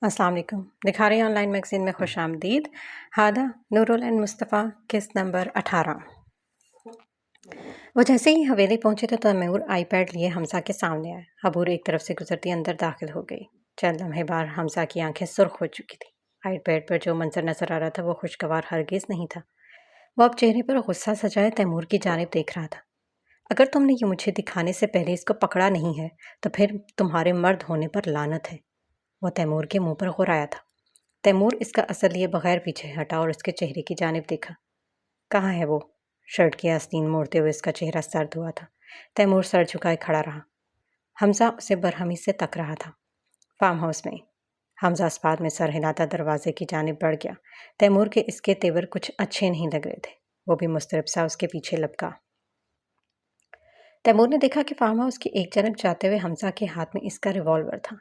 السلام علیکم۔ دکھا رہی آن لائن میگزین میں خوش آمدید۔ ہادہ نورل اینڈ مصطفیٰ قسط نمبر 18۔ وہ جیسے ہی حویلی پہنچے تو تیمور آئی پیڈ لیے حمزہ کے سامنے آئے۔ عبور ایک طرف سے گزرتی اندر داخل ہو گئی۔ چند لمحے بعد حمزہ کی آنکھیں سرخ ہو چکی تھی۔ آئی پیڈ پر جو منظر نظر آ رہا تھا وہ خوشگوار ہرگز نہیں تھا۔ وہ اب چہرے پر غصہ سجائے تیمور کی جانب دیکھ رہا تھا۔ اگر تم نے یہ مجھے دکھانے سے پہلے اس کو پکڑا نہیں ہے تو پھر تمہارے مرد ہونے پر لعنت ہے۔ وہ تیمور کے منہ پر غرایا تھا۔ تیمور اس کا اثر لیے بغیر پیچھے ہٹا اور اس کے چہرے کی جانب دیکھا۔ کہاں ہے وہ؟ شرٹ کی آستین موڑتے ہوئے اس کا چہرہ سرد ہوا تھا۔ تیمور سر جھکائے کھڑا رہا۔ حمزہ اسے برہمی سے تک رہا تھا۔ فارم ہاؤس میں حمزہ اسپات میں سر ہلاتا دروازے کی جانب بڑھ گیا۔ تیمور کے اس کے تیور کچھ اچھے نہیں لگ رہے تھے۔ وہ بھی مضطرب سا اس کے پیچھے لپکا۔ تیمور نے دیکھا کہ فارم ہاؤس کی ایک جانب جاتے ہوئے حمزہ کے ہاتھ میں اس کا ریوالور تھا۔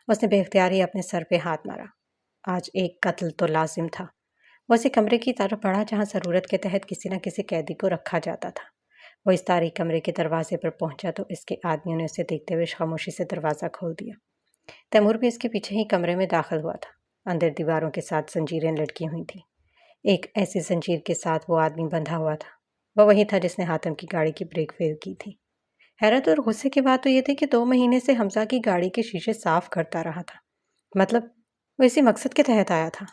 اس نے بے اختیار ہی اپنے سر پہ ہاتھ مارا۔ آج ایک قتل تو لازم تھا۔ وہ اسی کمرے کی طرف بڑھا جہاں ضرورت کے تحت کسی نہ کسی قیدی کو رکھا جاتا تھا۔ وہ اس تاریک کمرے کے دروازے پر پہنچا تو اس کے آدمیوں نے اسے دیکھتے ہوئے خاموشی سے دروازہ کھول دیا۔ تیمور بھی اس کے پیچھے ہی کمرے میں داخل ہوا تھا۔ اندر دیواروں کے ساتھ زنجیریں لٹکی ہوئی تھیں۔ ایک ایسی زنجیر کے ساتھ وہ آدمی بندھا ہوا تھا۔ وہ وہی تھا جس نے حاتم کی گاڑی کی بریک فیل کی تھی۔ حیرت اور غصے کی بات تو یہ تھی کہ 2 مہینے سے حمزہ کی گاڑی کے شیشے صاف کرتا رہا تھا۔ مطلب وہ اسی مقصد کے تحت آیا تھا۔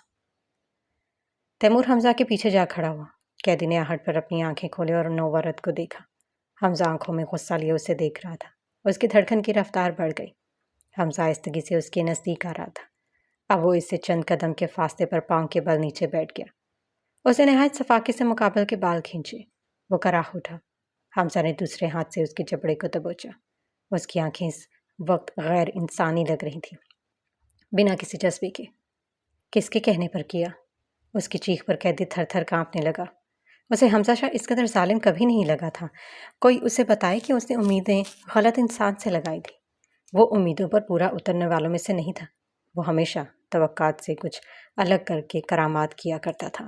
تیمور حمزہ کے پیچھے جا کھڑا ہوا۔ قیدی نے آہٹ پر اپنی آنکھیں کھولے اور نوورت کو دیکھا۔ حمزہ آنکھوں میں غصہ لیے اسے دیکھ رہا تھا۔ اس کی دھڑکن کی رفتار بڑھ گئی۔ حمزہ آہستگی سے اس کے نزدیک آ رہا تھا۔ اب وہ اس سے چند قدم کے فاصلے پر پاؤں کے بل نیچے بیٹھ گیا۔ اسے نہایت صفاقی سے مقابل کے بال کھینچے۔ وہ کراہ اٹھا۔ حمزہ نے دوسرے ہاتھ سے اس کے جبڑے کو دبوچا۔ اس کی آنکھیں اس وقت غیر انسانی لگ رہی تھیں۔ بنا کسی جذبے کے۔ کس کے کہنے پر کیا؟ اس کی چیخ پر قیدی تھر تھر کانپنے لگا۔ اسے حمزہ شاہ اس قدر ظالم کبھی نہیں لگا تھا۔ کوئی اسے بتائے کہ اس نے امیدیں غلط انسان سے لگائی تھی۔ وہ امیدوں پر پورا اترنے والوں میں سے نہیں تھا۔ وہ ہمیشہ توقعات سے کچھ الگ کر کے کرامات کیا کرتا تھا۔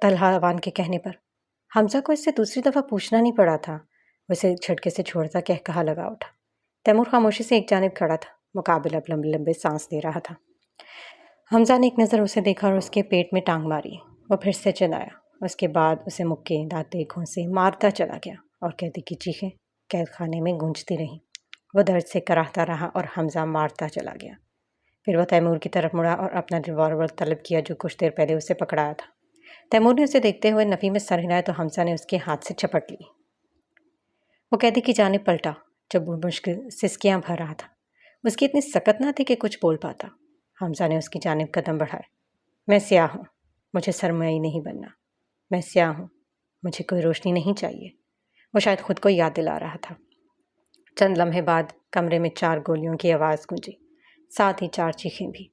طلحہ وان کے کہنے پر حمزہ کو اس سے دوسری دفعہ پوچھنا نہیں پڑا تھا۔ اسے جھٹکے سے چھوڑتا کہا لگا اٹھا۔ تیمور خاموشی سے ایک جانب کھڑا تھا۔ مقابل اب لمبے لمبے سانس لے رہا تھا۔ حمزہ نے ایک نظر اسے دیکھا اور اس کے پیٹ میں ٹانگ ماری۔ وہ پھر سے چلایا۔ اس کے بعد اسے مکے دانتے گھونسے مارتا چلا گیا اور قیدی کی چیخیں قید خانے میں گونجتی رہیں۔ وہ درد سے کراہتا رہا اور حمزہ مارتا چلا گیا۔ پھر وہ تیمور کی طرف مڑا اور اپنا ریوالور طلب کیا جو کچھ دیر پہلے اسے پکڑایا تھا۔ تیمور نے اسے دیکھتے ہوئے نفی میں سر ہلایا تو حمزہ نے اس کے ہاتھ سے جھپٹ لی۔ وہ قیدی کی جانب پلٹا جو مشکل سسکیاں بھر رہا تھا۔ اس کی اتنی سکت نہ تھی کہ کچھ بول پاتا۔ حمزہ نے اس کی جانب قدم بڑھائے۔ میں سیاہ ہوں، مجھے سرمئی نہیں بننا۔ میں سیاہ ہوں، مجھے کوئی روشنی نہیں چاہیے۔ وہ شاید خود کو یاد دلا رہا تھا۔ چند لمحے بعد کمرے میں 4 گولیوں کی آواز گونجی، ساتھ ہی 4 چیخیں بھی۔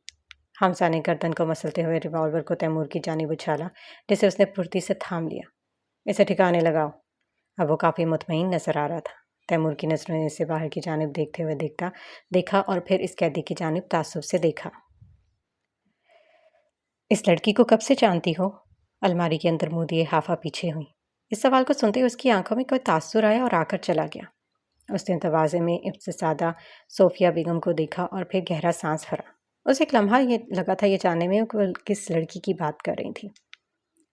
حمزہ نے گردن کو مسلتے ہوئے ریوالور کو تیمور کی جانب اچھالا جسے اس نے پھرتی سے تھام لیا۔ اسے ٹھکانے لگاؤ۔ اب وہ کافی مطمئن نظر آ رہا تھا۔ تیمور کی نظروں نے اسے باہر کی جانب دیکھتے ہوئے دیکھا اور پھر اس قیدی کی جانب تعصب سے دیکھا۔ اس لڑکی کو کب سے جانتی ہو؟ الماری کے اندر منہ دیے حافہ پیچھے ہوئی۔ اس سوال کو سنتے اس کی آنکھوں میں کوئی تاثر آیا اور آ کر چلا گیا۔ اس نے دروازے میں ابتسادہ صوفیہ بیگم کو دیکھا اور پھر گہرا سانس بھرا۔ اسے ایک لمحہ یہ لگا تھا یہ جاننے میں کہ وہ کس لڑکی کی بات کر رہی تھی۔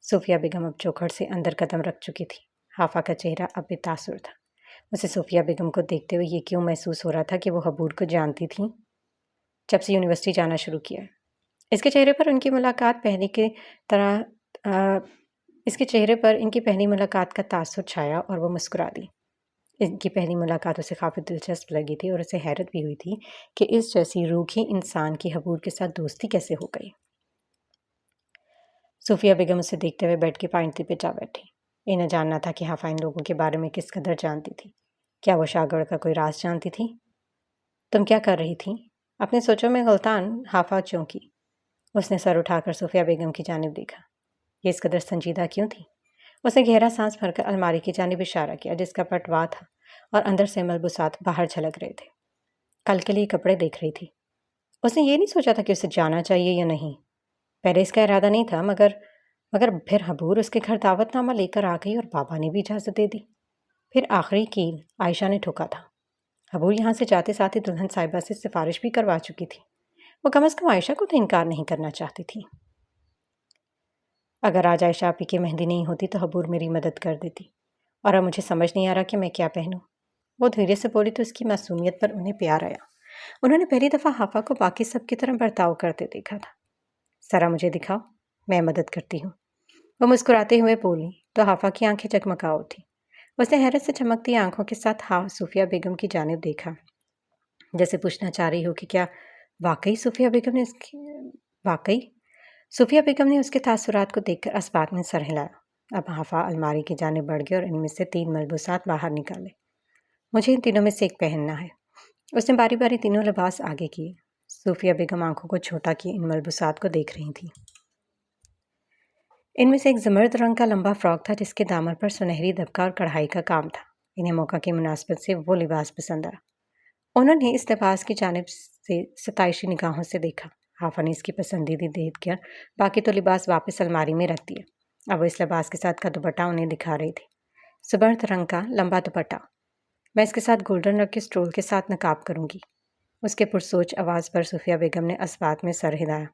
صوفیہ بیگم اب چوکھٹ سے اندر قدم رکھ چکی تھی۔ حافہ کا چہرہ اب بے تاثر تھا۔ اسے صوفیہ بیگم کو دیکھتے ہوئے یہ کیوں محسوس ہو رہا تھا کہ وہ حبور کو جانتی تھیں جب سے یونیورسٹی جانا شروع کیا۔ اس کے چہرے پر ان کی پہلی ملاقات کا تاثر چھایا اور وہ مسکرا دی۔ ان کی پہلی ملاقات اسے کافی دلچسپ لگی تھی اور اسے حیرت بھی ہوئی تھی کہ اس جیسی روکھی انسان کی حبور کے ساتھ دوستی کیسے ہو گئی۔ صوفیہ بیگم اسے دیکھتے ہوئے بیٹھ کے پائنٹی پہ جا بیٹھی۔ انہیں جاننا تھا کہ حافہ ان لوگوں کے بارے میں کس قدر جانتی تھی۔ کیا وہ شاگرد کا کوئی راز جانتی تھی؟ تم کیا کر رہی تھی؟ اپنے سوچوں میں غلطان حافہ چونکی۔ اس نے سر اٹھا کر صوفیہ بیگم کی جانب دیکھا۔ یہ اس قدر سنجیدہ کیوں تھی؟ اس نے گہرا سانس بھر کر الماری کی جانب اشارہ کیا جس کا پٹ وا تھا اور اندر سے ملبوسات باہر جھلک رہے تھے۔ کل کے لیے کپڑے دیکھ رہی تھی۔ اس نے یہ نہیں سوچا تھا کہ اسے جانا چاہیے یا نہیں۔ پہلے اس کا ارادہ نہیں تھا مگر پھر حبور اس کے گھر دعوت نامہ لے کر آ گئی اور بابا نے بھی اجازت دے دی۔ پھر آخری کیل عائشہ نے ٹھوکا تھا۔ حبور یہاں سے جاتے ساتھ ہی دلہن صاحبہ سے سفارش بھی کروا چکی تھی۔ وہ کم از کم عائشہ کو تو انکار نہیں کرنا چاہتی تھی۔ اگر آج عائشہ آپی کی مہندی نہیں ہوتی تو حبور میری مدد کر دیتی، اور اب مجھے سمجھ نہیں آ رہا کہ میں کیا پہنوں۔ وہ دھیرے سے بولی تو اس کی معصومیت پر انہیں پیار آیا۔ انہوں نے پہلی دفعہ حافہ کو باقی سب کی طرح برتاؤ کرتے دیکھا تھا۔ ذرا مجھے دکھاؤ، میں مدد کرتی ہوں۔ وہ مسکراتے ہوئے بولی تو حافہ کی آنکھیں جگمگاؤ تھیں۔ اس نے حیرت سے چمکتی آنکھوں کے ساتھ صوفیہ بیگم کی جانب دیکھا، جیسے پوچھنا چاہ رہی ہو کہ کیا واقعی صوفیہ بیگم نے اس کے تاثرات کو دیکھ کر اسبات میں سر ہلایا۔ اب حافہ الماری کی جانب بڑھ گئے اور ان میں سے 3 ملبوسات باہر نکالے۔ مجھے ان تینوں میں سے ایک پہننا ہے۔ اس نے باری باری تینوں لباس آگے کیے۔ صوفیہ بیگم آنکھوں کو چھوٹا کیے ان ملبوسات کو دیکھ رہی تھی۔ ان میں سے ایک زمرد رنگ کا لمبا فراک تھا جس کے دامن پر سنہری دبکا اور کڑھائی کا کام تھا۔ انہیں موقع کی مناسبت سے وہ لباس پسند آیا۔ انہوں نے اس لباس کی جانب سے ستائشی نگاہوں سے دیکھا۔ حافہ نے اس کی پسندیدی دیکھ کر باقی تو لباس واپس الماری میں رکھ دیا۔ اب وہ اس لباس کے ساتھ کا دوپٹہ انہیں دکھا رہی تھی۔ زبرد رنگ کا لمبا دوپٹہ، میں اس کے ساتھ گولڈن رنگ کے سٹول کے ساتھ نقاب کروں گی۔ اس کے پرسوچ آواز پر صوفیہ بیگم نے اسبات میں سر ہلایا۔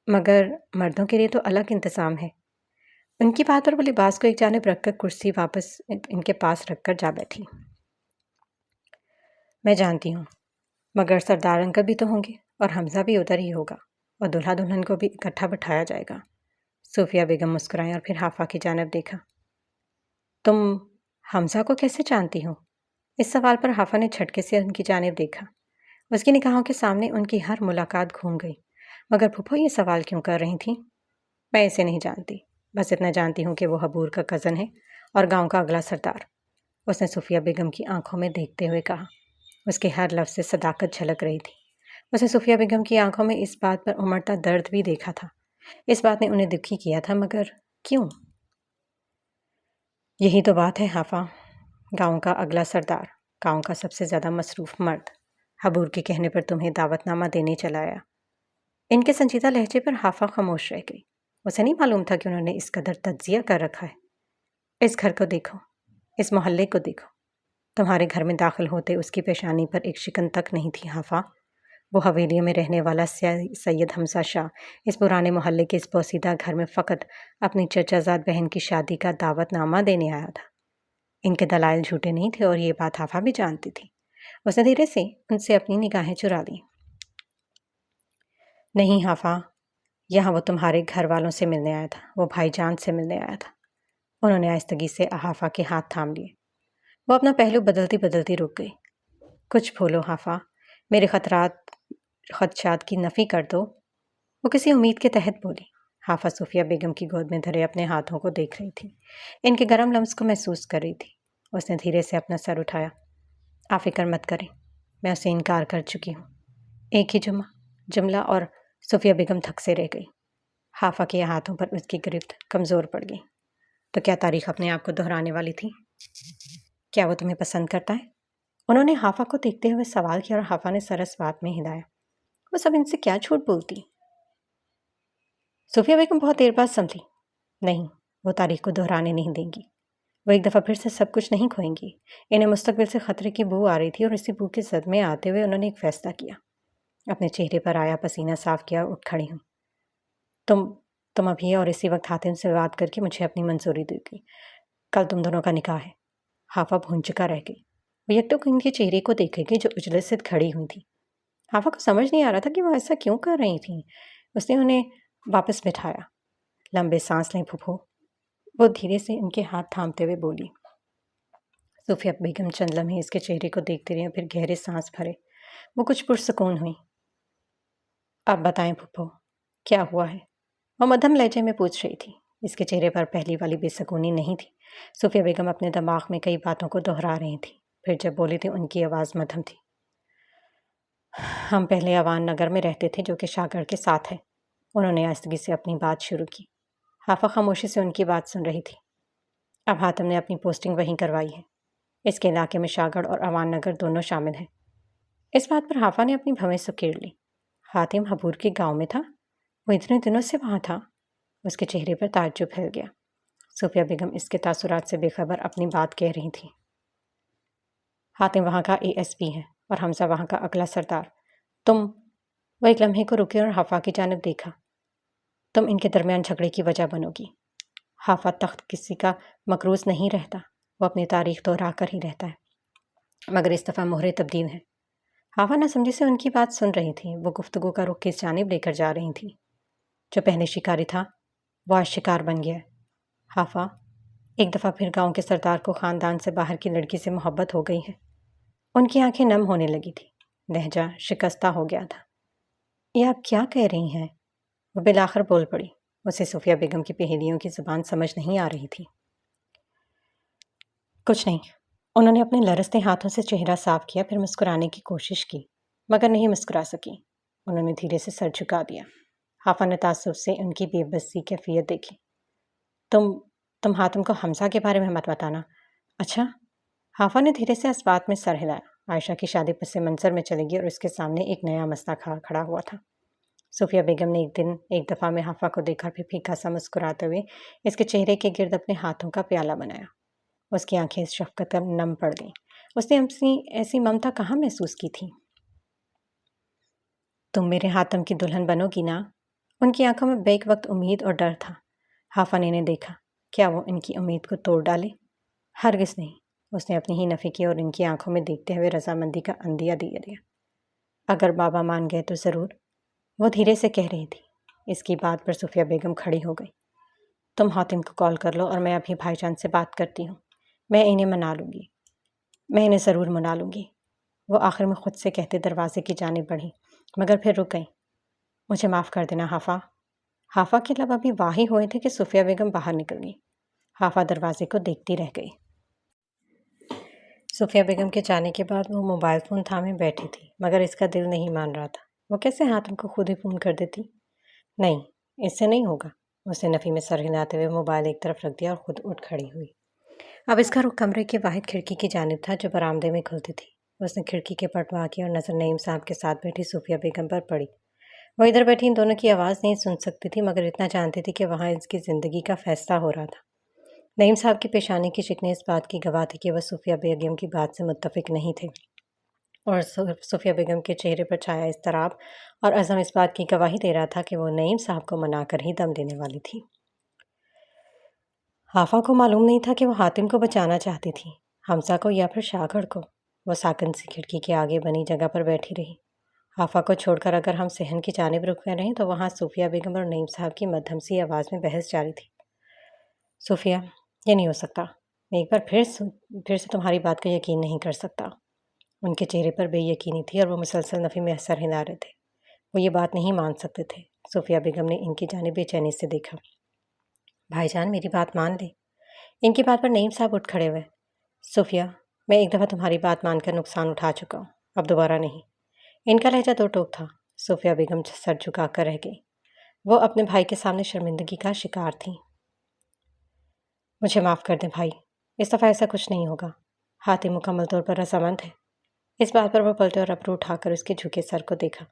مگر مردوں کے لیے تو الگ انتظام ہے۔ ان کی بات اور وہ لباس کو ایک جانب رکھ کر کرسی واپس ان کے پاس رکھ کر جا بیٹھی۔ میں جانتی ہوں، مگر سردار انکل بھی تو ہوں گے اور حمزہ بھی ادھر ہی ہوگا اور دلہا دلہن کو بھی اکٹھا بٹھایا جائے گا۔ صوفیہ بیگم مسکرائیں اور پھر حافہ کی جانب دیکھا۔ تم حمزہ کو کیسے جانتی ہو؟ اس سوال پر حافہ نے جھٹکے سے ان کی جانب دیکھا۔ اس کی نگاہوں کے سامنے ان کی ہر ملاقات گھوم گئی۔ مگر پھپھو یہ سوال کیوں کر رہی تھیں؟ میں اسے نہیں جانتی، بس اتنا جانتی ہوں کہ وہ حبور کا کزن ہے اور گاؤں کا اگلا سردار۔ اس نے صوفیہ بیگم کی آنکھوں میں دیکھتے ہوئے کہا۔ اس کے ہر لفظ سے صداقت جھلک رہی تھی۔ اس نے صوفیہ بیگم کی آنکھوں میں اس بات پر امڑتا درد بھی دیکھا تھا۔ اس بات نے انہیں دکھی کیا تھا، مگر کیوں؟ یہی تو بات ہے حافہ، گاؤں کا اگلا سردار، گاؤں کا سب سے زیادہ مصروف مرد، حبور کے کہنے پر تمہیں دعوت نامہ دینے چلا آیا۔ ان کے سنجیدہ لہجے پر حافہ خاموش رہ گئی۔ اسے نہیں معلوم تھا کہ انہوں نے اس قدر تجزیہ کر رکھا ہے۔ اس گھر کو دیکھو، اس محلے کو دیکھو۔ تمہارے گھر میں داخل ہوتے اس کی پیشانی پر ایک شکن تک نہیں تھی حافہ۔ وہ حویلیوں میں رہنے والا سید حمزہ شاہ اس پرانے محلے کے اس پوسیدہ گھر میں فقط اپنی چچا زاد بہن کی شادی کا دعوت نامہ دینے آیا تھا۔ ان کے دلائل جھوٹے نہیں تھے اور یہ بات حافہ بھی جانتی تھی۔ اس نے دھیرے سے ان سے اپنی نگاہیں چرا لیں۔ نہیں حافہ، یہاں وہ تمہارے گھر والوں سے ملنے آیا تھا، وہ بھائی جان سے ملنے آیا تھا۔ انہوں نے آہستگی سے حافہ کے ہاتھ تھام لیے۔ وہ اپنا پہلو بدلتی بدلتی رک گئی۔ کچھ بھولو حافہ، میرے خدشات کی نفی کر دو، وہ کسی امید کے تحت بولی۔ حافہ صوفیہ بیگم کی گود میں دھرے اپنے ہاتھوں کو دیکھ رہی تھی، ان کے گرم لمس کو محسوس کر رہی تھی۔ اس نے دھیرے سے اپنا سر اٹھایا۔ آپ فکر مت کریں، میں اسے انکار کر چکی ہوں۔ ایک ہی جملہ اور صوفیہ بیگم تھک سے رہ گئی۔ حافہ کے ہاتھوں پر اس کی گرفت کمزور پڑ گئی۔ تو کیا تاریخ اپنے آپ کو دہرانے والی تھی؟ کیا وہ تمہیں پسند کرتا ہے؟ انہوں نے حافہ کو دیکھتے ہوئے سوال کیا اور حافہ نے سر اس بات میں ہلایا۔ وہ سب ان سے کیا جھوٹ بولتی؟ صوفیہ بیگم بہت دیر بعد سمجھی۔ نہیں، وہ تاریخ کو دہرانے نہیں دیں گی۔ وہ ایک دفعہ پھر سے سب کچھ نہیں کھوئیں گی۔ انہیں مستقبل سے خطرے کی بو آ رہی تھی اور اسی بو کے صدمے آتے ہوئے انہوں نے ایک فیصلہ کیا۔ اپنے چہرے پر آیا پسینہ صاف کیا اور اٹھ کھڑی ہوں۔ تم ابھی اور اسی وقت حاتم سے بات کر کے مجھے اپنی منظوری دے گی۔ کل تم دونوں کا نکاح ہے۔ حافہ بھون چکا رہ گئی۔ وہ یکٹو ان کے چہرے کو دیکھے گی جو اجلت سے کھڑی ہوئی تھی۔ حافہ کو سمجھ نہیں آ رہا تھا کہ وہ ایسا کیوں کر رہی تھیں۔ اس نے انہیں واپس بٹھایا۔ لمبے سانس لیں پھپھو، وہ دھیرے سے ان کے ہاتھ تھامتے ہوئے بولی۔ صوفیہ بیگم چند لمحے اس کے چہرے کو دیکھتے رہے، پھر گہرے سانس بھرے۔ وہ کچھ پرسکون ہوئی۔ اب بتائیں پھپھو، کیا ہوا ہے؟ وہ مدھم لہجے میں پوچھ رہی تھی۔ اس کے چہرے پر پہلی والی بے سکونی نہیں تھی۔ صوفیہ بیگم اپنے دماغ میں کئی باتوں کو دہرا رہی تھی، پھر جب بولی تھی ان کی آواز مدھم تھی۔ ہم پہلے اوان نگر میں رہتے تھے جو کہ شاگڑ کے ساتھ ہے۔ انہوں نے آہستگی سے اپنی بات شروع کی۔ حافہ خاموشی سے ان کی بات سن رہی تھی۔ اب حاتم نے اپنی پوسٹنگ وہیں کروائی ہے۔ اس کے علاقے میں شاگڑ اور اوان نگر دونوں شامل ہیں۔ اس بات پر حافہ نے اپنی بھویں سکیڑ لی۔ حاتم حبور کے گاؤں میں تھا؟ وہ اتنے دنوں سے وہاں تھا؟ اس کے چہرے پر تعجب پھیل گیا۔ صوفیہ بیگم اس کے تاثرات سے بے خبر اپنی بات کہہ رہی تھی۔ حاتم وہاں کا ASP ہے اور حمزہ وہاں کا اگلا سردار۔ وہ ایک لمحے کو رکے اور حافا کی جانب دیکھا۔ تم ان کے درمیان جھگڑے کی وجہ بنو گی۔ حافا تخت کسی کا مکروز نہیں رہتا، وہ اپنی تاریخ دہرا کر ہی رہتا ہے، مگر اس دفعہ مہرے تبدیل ہیں۔ حافا نہ سمجھی سے ان کی بات سن رہی تھی۔ وہ گفتگو کا رخ کس جانب لے کر جا رہی تھی۔ جو پہلے شکاری تھا وہ آج شکار بن گیا ہے۔ حافا، ایک دفعہ پھر گاؤں کے سردار کو خاندان سے باہر کی لڑکی سے محبت ہو گئی ہے۔ ان کی آنکھیں نم ہونے لگی تھی، لہجہ شکستہ ہو گیا تھا۔ یہ آپ کیا کہہ رہی ہیں؟ وہ بالآخر بول پڑی۔ اسے صوفیہ بیگم کی پہیلیوں کی زبان سمجھ نہیں آ رہی تھی۔ کچھ نہیں۔ انہوں نے اپنے لرزتے ہاتھوں سے چہرہ صاف کیا، پھر مسکرانے کی کوشش کی، مگر نہیں مسکرا سکی۔ انہوں نے دھیرے سے سر جھکا دیا۔ حافا نے تعصب سے ان کی بے بسی کیفیت دیکھی۔ تم حاتم کو حمزہ کے بارے میں مت بتانا۔ اچھا؟ حافا نے دھیرے سے اس بات میں سر ہلایا۔ عائشہ کی شادی پس منظر میں چلے گی اور اس کے سامنے ایک نیا مسئلہ کھڑا ہوا تھا۔ صوفیہ بیگم نے ایک دفعہ میں حافا کو دیکھا، پھر پھیکا سا مسکراتے ہوئے اس کے چہرے کے گرد اپنے ہاتھوں کا پیالہ بنایا۔ اس کی آنکھیں اس شفقت کا نم پڑ گئیں۔ اس نے ایسی ممتا کہاں محسوس کی تھی؟ تم میرے حاتم کی دلہن بنو گی نا؟ ان کی آنکھوں میں بیک وقت امید اور ڈر تھا۔ حافا نے انہیں دیکھا۔ کیا وہ ان کی امید کو توڑ ڈالے؟ ہرگز نہیں۔ اس نے اپنی ہی نفی کی اور ان کی آنکھوں میں دیکھتے ہوئے رضامندی کا عندیہ دیا۔ اگر بابا مان گئے تو ضرور، وہ دھیرے سے کہہ رہی تھی۔ اس کی بات پر صوفیہ بیگم کھڑی ہو گئی۔ تم حاتم کو کال کر لو اور میں ابھی بھائی جان سے بات کرتی ہوں۔ میں انہیں ضرور منا لوں گی۔ وہ آخر میں خود سے کہتے دروازے کی جانب بڑھی، مگر پھر رک گئی۔ مجھے معاف کر دینا حافا۔ حافا کے لب ابھی واہی ہوئے تھے کہ صوفیہ بیگم باہر نکل گئی۔ حافا دروازے کو دیکھتی رہ گئی۔ صوفیہ بیگم کے جانے کے بعد وہ موبائل فون تھامے بیٹھی تھی، مگر اس کا دل نہیں مان رہا تھا۔ وہ کیسے حاتم کو خود ہی فون کر دیتی؟ نہیں، اس سے نہیں ہوگا۔ اس نے نفی میں سر ہلاتے ہوئے موبائل ایک طرف رکھ دیا اور خود اٹھ کھڑی ہوئی۔ اب اس کا رخ کمرے کی واحد کھڑکی کی جانب تھا جو برآمدے میں کھلتی تھی۔ اس نے کھڑکی کے پٹ وا کی اور نظر نعیم صاحب کے ساتھ بیٹھی صوفیہ بیگم پر پڑی۔ وہ ادھر بیٹھی ان دونوں کی آواز نہیں سن سکتی تھی، مگر اتنا جانتی تھی کہ وہاں اس کی زندگی کا فیصلہ ہو رہا تھا۔ نعیم صاحب کی پیشانی کی شکنیں اس بات کی گواہ تھی کہ وہ صوفیہ بیگم کی بات سے متفق نہیں تھے، اور صوفیہ بیگم کے چہرے پر چھایا اضطراب اور عزم اس بات کی گواہی دے رہا تھا کہ وہ نعیم صاحب کو منا کر ہی دم دینے والی تھی۔ حافا کو معلوم نہیں تھا کہ وہ حاتم کو بچانا چاہتی تھی، حمزہ کو یا پھر شاگڑ کو۔ وہ ساکن سی کھڑکی کے آگے بنی جگہ پر بیٹھی رہی۔ حافا کو چھوڑ کر اگر ہم صحن کی جانب رک گئے رہیں تو وہاں صوفیہ بیگم اور نعیم صاحب کی مدھم سی آواز میں بحث جاری تھی۔ صوفیہ، یہ نہیں ہو سکتا۔ میں ایک بار پھر سے تمہاری بات کا یقین نہیں کر سکتا۔ ان کے چہرے پر بے یقینی تھی اور وہ مسلسل نفی میں سر ہلا رہے تھے۔ وہ یہ بات نہیں مان سکتے تھے۔ صوفیہ بیگم نے ان کی جانب بے چینی سے دیکھا۔ بھائی جان، میری بات مان لے۔ ان کی بات پر نعیم صاحب اٹھ کھڑے ہوئے۔ صوفیہ، میں ایک دفعہ تمہاری بات مان کر نقصان اٹھا چکا ہوں، اب دوبارہ نہیں۔ ان کا لہجہ دو ٹوک تھا۔ صوفیہ بیگم سر جھکا کر رہ گئی۔ وہ اپنے بھائی کے سامنے شرمندگی کا شکار تھیں۔ مجھے معاف کر دیں بھائی، اس دفعہ ایسا کچھ نہیں ہوگا۔ حاتم مکمل طور پر رضامند ہے۔ اس بات پر وہ پلٹے اور ابرو اٹھا کر اس کے جھکے سر کو دیکھا۔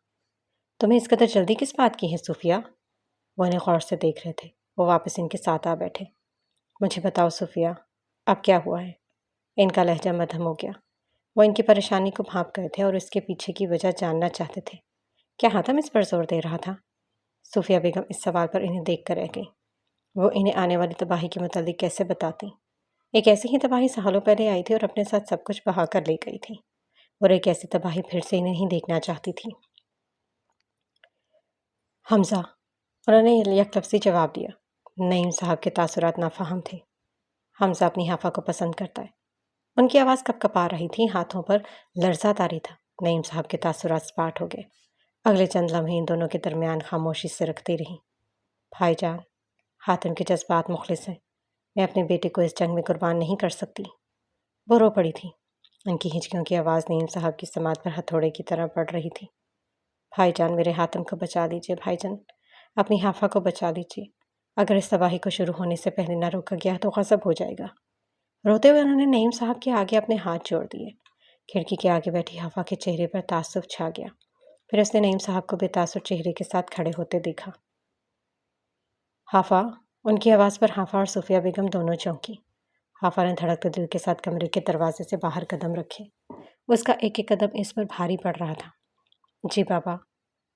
تمہیں اس قدر جلدی کس بات کی ہے صوفیہ؟ وہ انہیں غور سے دیکھ رہے تھے۔ وہ واپس ان کے ساتھ آ بیٹھے۔ مجھے بتاؤ صوفیہ، اب کیا ہوا ہے؟ ان کا لہجہ مدھم ہو گیا۔ وہ ان کی پریشانی کو بھانپ گئے تھے اور اس کے پیچھے کی وجہ جاننا چاہتے تھے۔ کیا حاتم اس پر زور دے رہا تھا؟ صوفیہ بیگم اس سوال پر انہیں دیکھ کر رہ گئی۔ وہ انہیں آنے والی تباہی کے متعلق کیسے بتاتی؟ ایک ایسی ہی تباہی سالوں پہلے آئی تھی اور اپنے ساتھ سب کچھ بہا کر لے گئی تھی، اور ایک ایسی تباہی پھر سے انہیں نہیں دیکھنا چاہتی تھی۔ حمزہ، انہوں نے یک لفظی جواب دیا۔ نعیم صاحب کے تاثرات نافہم تھے۔ حمزہ اپنی حافا کو پسند کرتا ہے۔ ان کی آواز کپ کپا رہی تھی، ہاتھوں پر لرزہ طاری تھا۔ نعیم صاحب کے تاثرات سپاٹ ہو گئے۔ اگلے چند لمحے ان دونوں کے درمیان خاموشی سے رکھتی رہی۔ بھائی جان، حاتم کے جذبات مخلص ہیں۔ میں اپنے بیٹے کو اس جنگ میں قربان نہیں کر سکتی۔ وہ رو پڑی تھی۔ ان کی ہچکیوں کی آواز نعیم صاحب کی سماعت پر ہتھوڑے کی طرح پڑ رہی تھی۔ بھائی جان، میرے حاتم کو بچا لیجیے۔ بھائی جان، اپنی حافا کو بچا لیجیے۔ اگر اس تباہی کو شروع ہونے سے پہلے نہ روکا گیا تو غضب ہو جائے گا۔ روتے ہوئے انہوں نے نعیم صاحب کے آگے اپنے ہاتھ جوڑ دیے۔ کھڑکی کے آگے بیٹھی حافا کے چہرے پر تعصب چھا گیا۔ پھر اس نے نعیم صاحب کو بے تاثر چہرے کے ساتھ کھڑے ہوتے دیکھا۔ حافا، ان کی آواز پر حافا اور صوفیہ بیگم دونوں چونکی۔ حافا نے دھڑکتے دل کے ساتھ کمرے کے دروازے سے باہر قدم رکھے۔ اس کا ایک ایک قدم اس پر بھاری پڑ رہا تھا۔ جی بابا،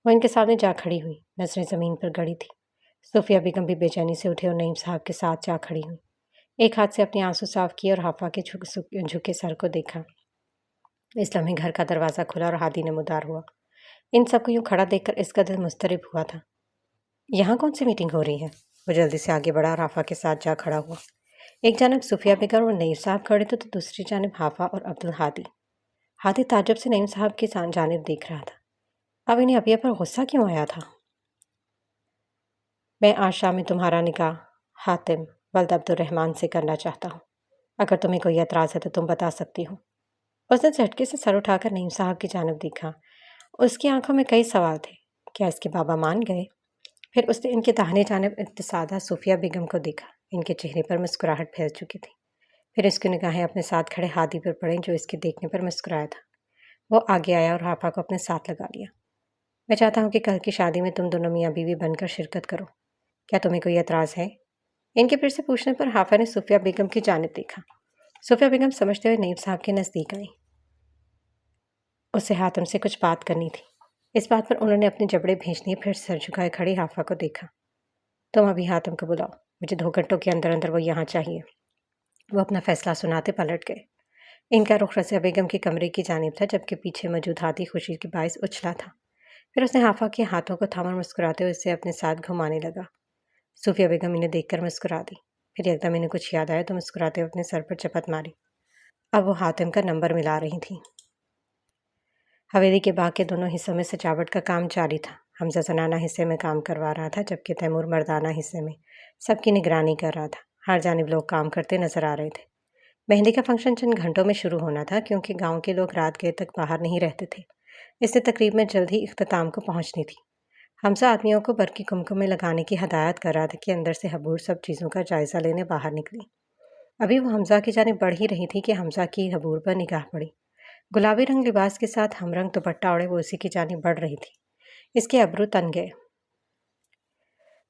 وہ ان کے سامنے جا کھڑی ہوئی، نظریں زمین پر گڑی تھی۔ صوفیہ بیگم بھی بے چینی سے اٹھے اور نعیم صاحب کے ساتھ جا کھڑی ہوئی۔ ایک ہاتھ سے اپنے آنسو صاف کیے اور حافظ کے جھکے سر کو دیکھا۔ اس لمحے گھر کا دروازہ کھلا اور ہادی نمودار ہوا۔ ان سب کو یوں کھڑا دیکھ کر اس کا دل مضطرب ہوا تھا۔ یہاں کون سی میٹنگ ہو رہی ہے؟ وہ جلدی سے آگے بڑھا اور حافظ کے ساتھ جا کھڑا ہوا۔ ایک جانب صوفیہ بیگم اور نعیم صاحب کھڑے تھے تو دوسری جانب حافظ اور عبدالہادی۔ ہادی تعجب سے نعیم صاحب کی جانب دیکھ رہا تھا۔ اب انہیں ابھی پر غصہ کیوں آیا تھا؟ میں آج شام میں تمہارا نکاح حاتم ولد عبد الرحمن سے کرنا چاہتا ہوں۔ اگر تمہیں کوئی اعتراض ہے تو تم بتا سکتی ہو۔ اس نے جھٹکے سے سر اٹھا کر نعیم صاحب کی جانب دیکھا۔ اس کی آنکھوں میں کئی سوال تھے۔ کیا اس کے بابا مان گئے؟ پھر اس نے ان کے داہنے جانب اقتصادہ صوفیہ بیگم کو دیکھا۔ ان کے چہرے پر مسکراہٹ پھیل چکی تھی۔ پھر اس کی نگاہیں اپنے ساتھ کھڑے ہادی پر پڑیں جو اس کے دیکھنے پر مسکرایا تھا۔ وہ آگے آیا اور حافظ کو اپنے ساتھ لگا لیا۔ میں چاہتا ہوں کہ کل کی شادی میں تم دونوں میاں بیوی بن کر شرکت کرو۔ کیا تمہیں کوئی اعتراض ہے؟ ان کے پھر سے پوچھنے پر حافظ نے صوفیہ بیگم کی جانب دیکھا۔ صوفیہ بیگم سمجھتے ہوئے نعیم صاحب کے نزدیک آئیں۔ اسے حاتم سے کچھ بات کرنی تھی۔ اس بات پر انہوں نے اپنے جبڑے بھیج دیے، پھر سر جھکائے کھڑی حافظ کو دیکھا۔ تم ابھی حاتم کو بلاؤ، مجھے 2 گھنٹوں کے اندر اندر وہ یہاں چاہیے۔ وہ اپنا فیصلہ سناتے پلٹ گئے۔ ان کا رخ رضیہ بیگم کے کمرے کی جانب تھا، جبکہ پیچھے موجود ہادی خوشی کے باعث اچھلا تھا۔ پھر اس نے حافظ کے ہاتھوں کو تھاما اور مسکراتے ہوئے اسے اپنے ساتھ گھمانے لگا۔ صوفیہ بیگم انہیں دیکھ کر مسکرا دی۔ پھر ایک دم انہیں کچھ یاد آیا تو مسکراتے ہوئے اپنے سر پر چپت ماری۔ اب وہ حاتم کا نمبر ملا رہی تھیں۔ حویلی کے باغ کے دونوں حصوں میں سجاوٹ کا کام جاری تھا۔ حمزہ زنانہ حصے میں کام کروا رہا تھا، جبکہ تیمور مردانہ حصے میں سب کی نگرانی کر رہا تھا۔ ہر جانب لوگ کام کرتے نظر آ رہے تھے۔ مہندی کا فنکشن چند گھنٹوں میں شروع ہونا تھا، کیونکہ گاؤں کے لوگ رات گئے تک باہر نہیں رہتے تھے۔ اس لیے تقریب میں جلد ہی اختتام کو پہنچنی تھی۔ حمزہ آدمیوں کو برقی کمکم میں لگانے کی ہدایت کر رہا تھا کہ اندر سے حبور سب چیزوں کا جائزہ لینے باہر نکلی۔ ابھی وہ حمزہ کی جانب بڑھ ہی رہی تھی کہ حمزہ کی حبور پر نگاہ پڑی۔ گلابی رنگ لباس کے ساتھ ہم رنگ دوپٹہ اوڑے وہ اسی کی جانب بڑھ رہی تھی۔ اس کے ابرو تن گئے۔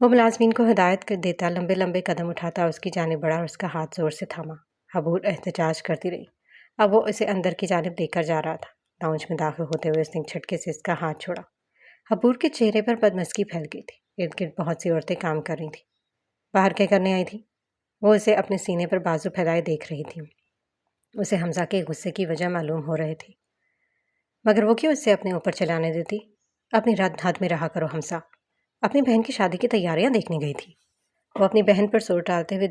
وہ ملازمین کو ہدایت دیتا لمبے لمبے قدم اٹھاتا اس کی جانب بڑھا اور اس کا ہاتھ زور سے تھاما۔ حبور احتجاج کرتی رہی۔ اب وہ اسے اندر کی جانب لے کر جا رہا تھا۔ لاؤنج میں داخل ہوتے ہوئے اس نے ایک جھٹکے سے اس کا ہاتھ چھوڑا۔ حبور کے چہرے پر بدمزگی پھیل گئی تھی۔ ارد گرد بہت سی عورتیں کام کر رہی تھیں۔ باہر کیا کرنے آئی تھی؟ وہ اسے اپنے سینے پر بازو پھیلائے دیکھ رہی تھی۔ اسے حمزہ کے غصے کی وجہ معلوم ہو رہی تھی، مگر وہ کیوں اسے اپنے اوپر چلانے دیتی؟ اپنی رد حد میں رہا کرو حمزہ۔ اپنی بہن کی شادی کی تیاریاں دیکھنے گئی تھی۔ وہ اپنی بہن پر زور ڈالتے ہوئے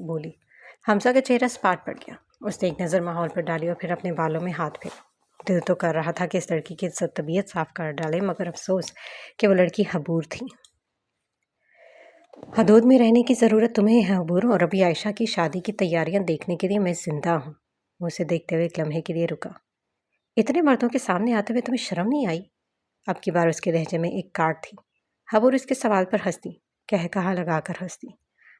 بولی۔ حمزہ کا چہرہ سپاٹ پڑ گیا۔ اس نے ایک نظر ماحول پر ڈالی اور پھر اپنے بالوں میں ہاتھ پھیرا۔ دل تو کر رہا تھا کہ اس لڑکی کی طبیعت صاف کر ڈالے، مگر افسوس کہ وہ لڑکی حبور تھی۔ حدود میں رہنے کی ضرورت تمہیں ہے حبور، اور ابھی عائشہ کی شادی کی تیاریاں دیکھنے کے لیے میں زندہ ہوں۔ وہ اسے دیکھتے ہوئے ایک لمحے کے لیے رکا۔ اتنے مردوں کے سامنے آتے ہوئے تمہیں شرم نہیں آئی؟ اب کی بار اس کے لہجے میں ایک کاٹ تھی۔ حبور اس کے سوال پر ہنستی، کہا لگا کر ہنستی۔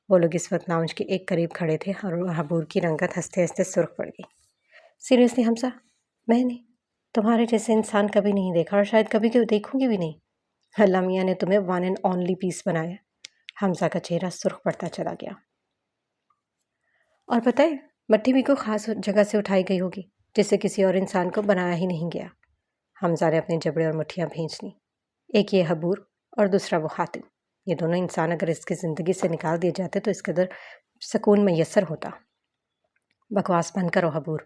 وہ لوگ اس وقت لاؤنج کے ایک قریب کھڑے تھے اور حبور کی رنگت ہنستے ہنستے سرخ پڑ گئی۔ سیریسلی حمزہ، میں نے تمہارے جیسے انسان کبھی نہیں دیکھا، اور شاید کبھی دیکھوں گی بھی نہیں۔ اللہ میاں نے تمہیں ون اینڈ اونلی پیس بنایا۔ حمزہ کا چہرہ سرخ پڑتا چلا گیا۔ اور پتہ ہے، مٹی بھی کوئی خاص جگہ سے اٹھائی گئی ہوگی جسے کسی اور انسان کو بنایا ہی نہیں گیا۔ حمزہ نے اپنے جبڑے اور مٹھیاں بھینچ لیں۔ ایک یہ حبور اور دوسرا وہ حاتم۔ یہ دونوں انسان اگر اس کی زندگی سے نکال دیے جاتے تو اس قدر سکون میسر ہوتا۔ بکواس بند کرو حبور،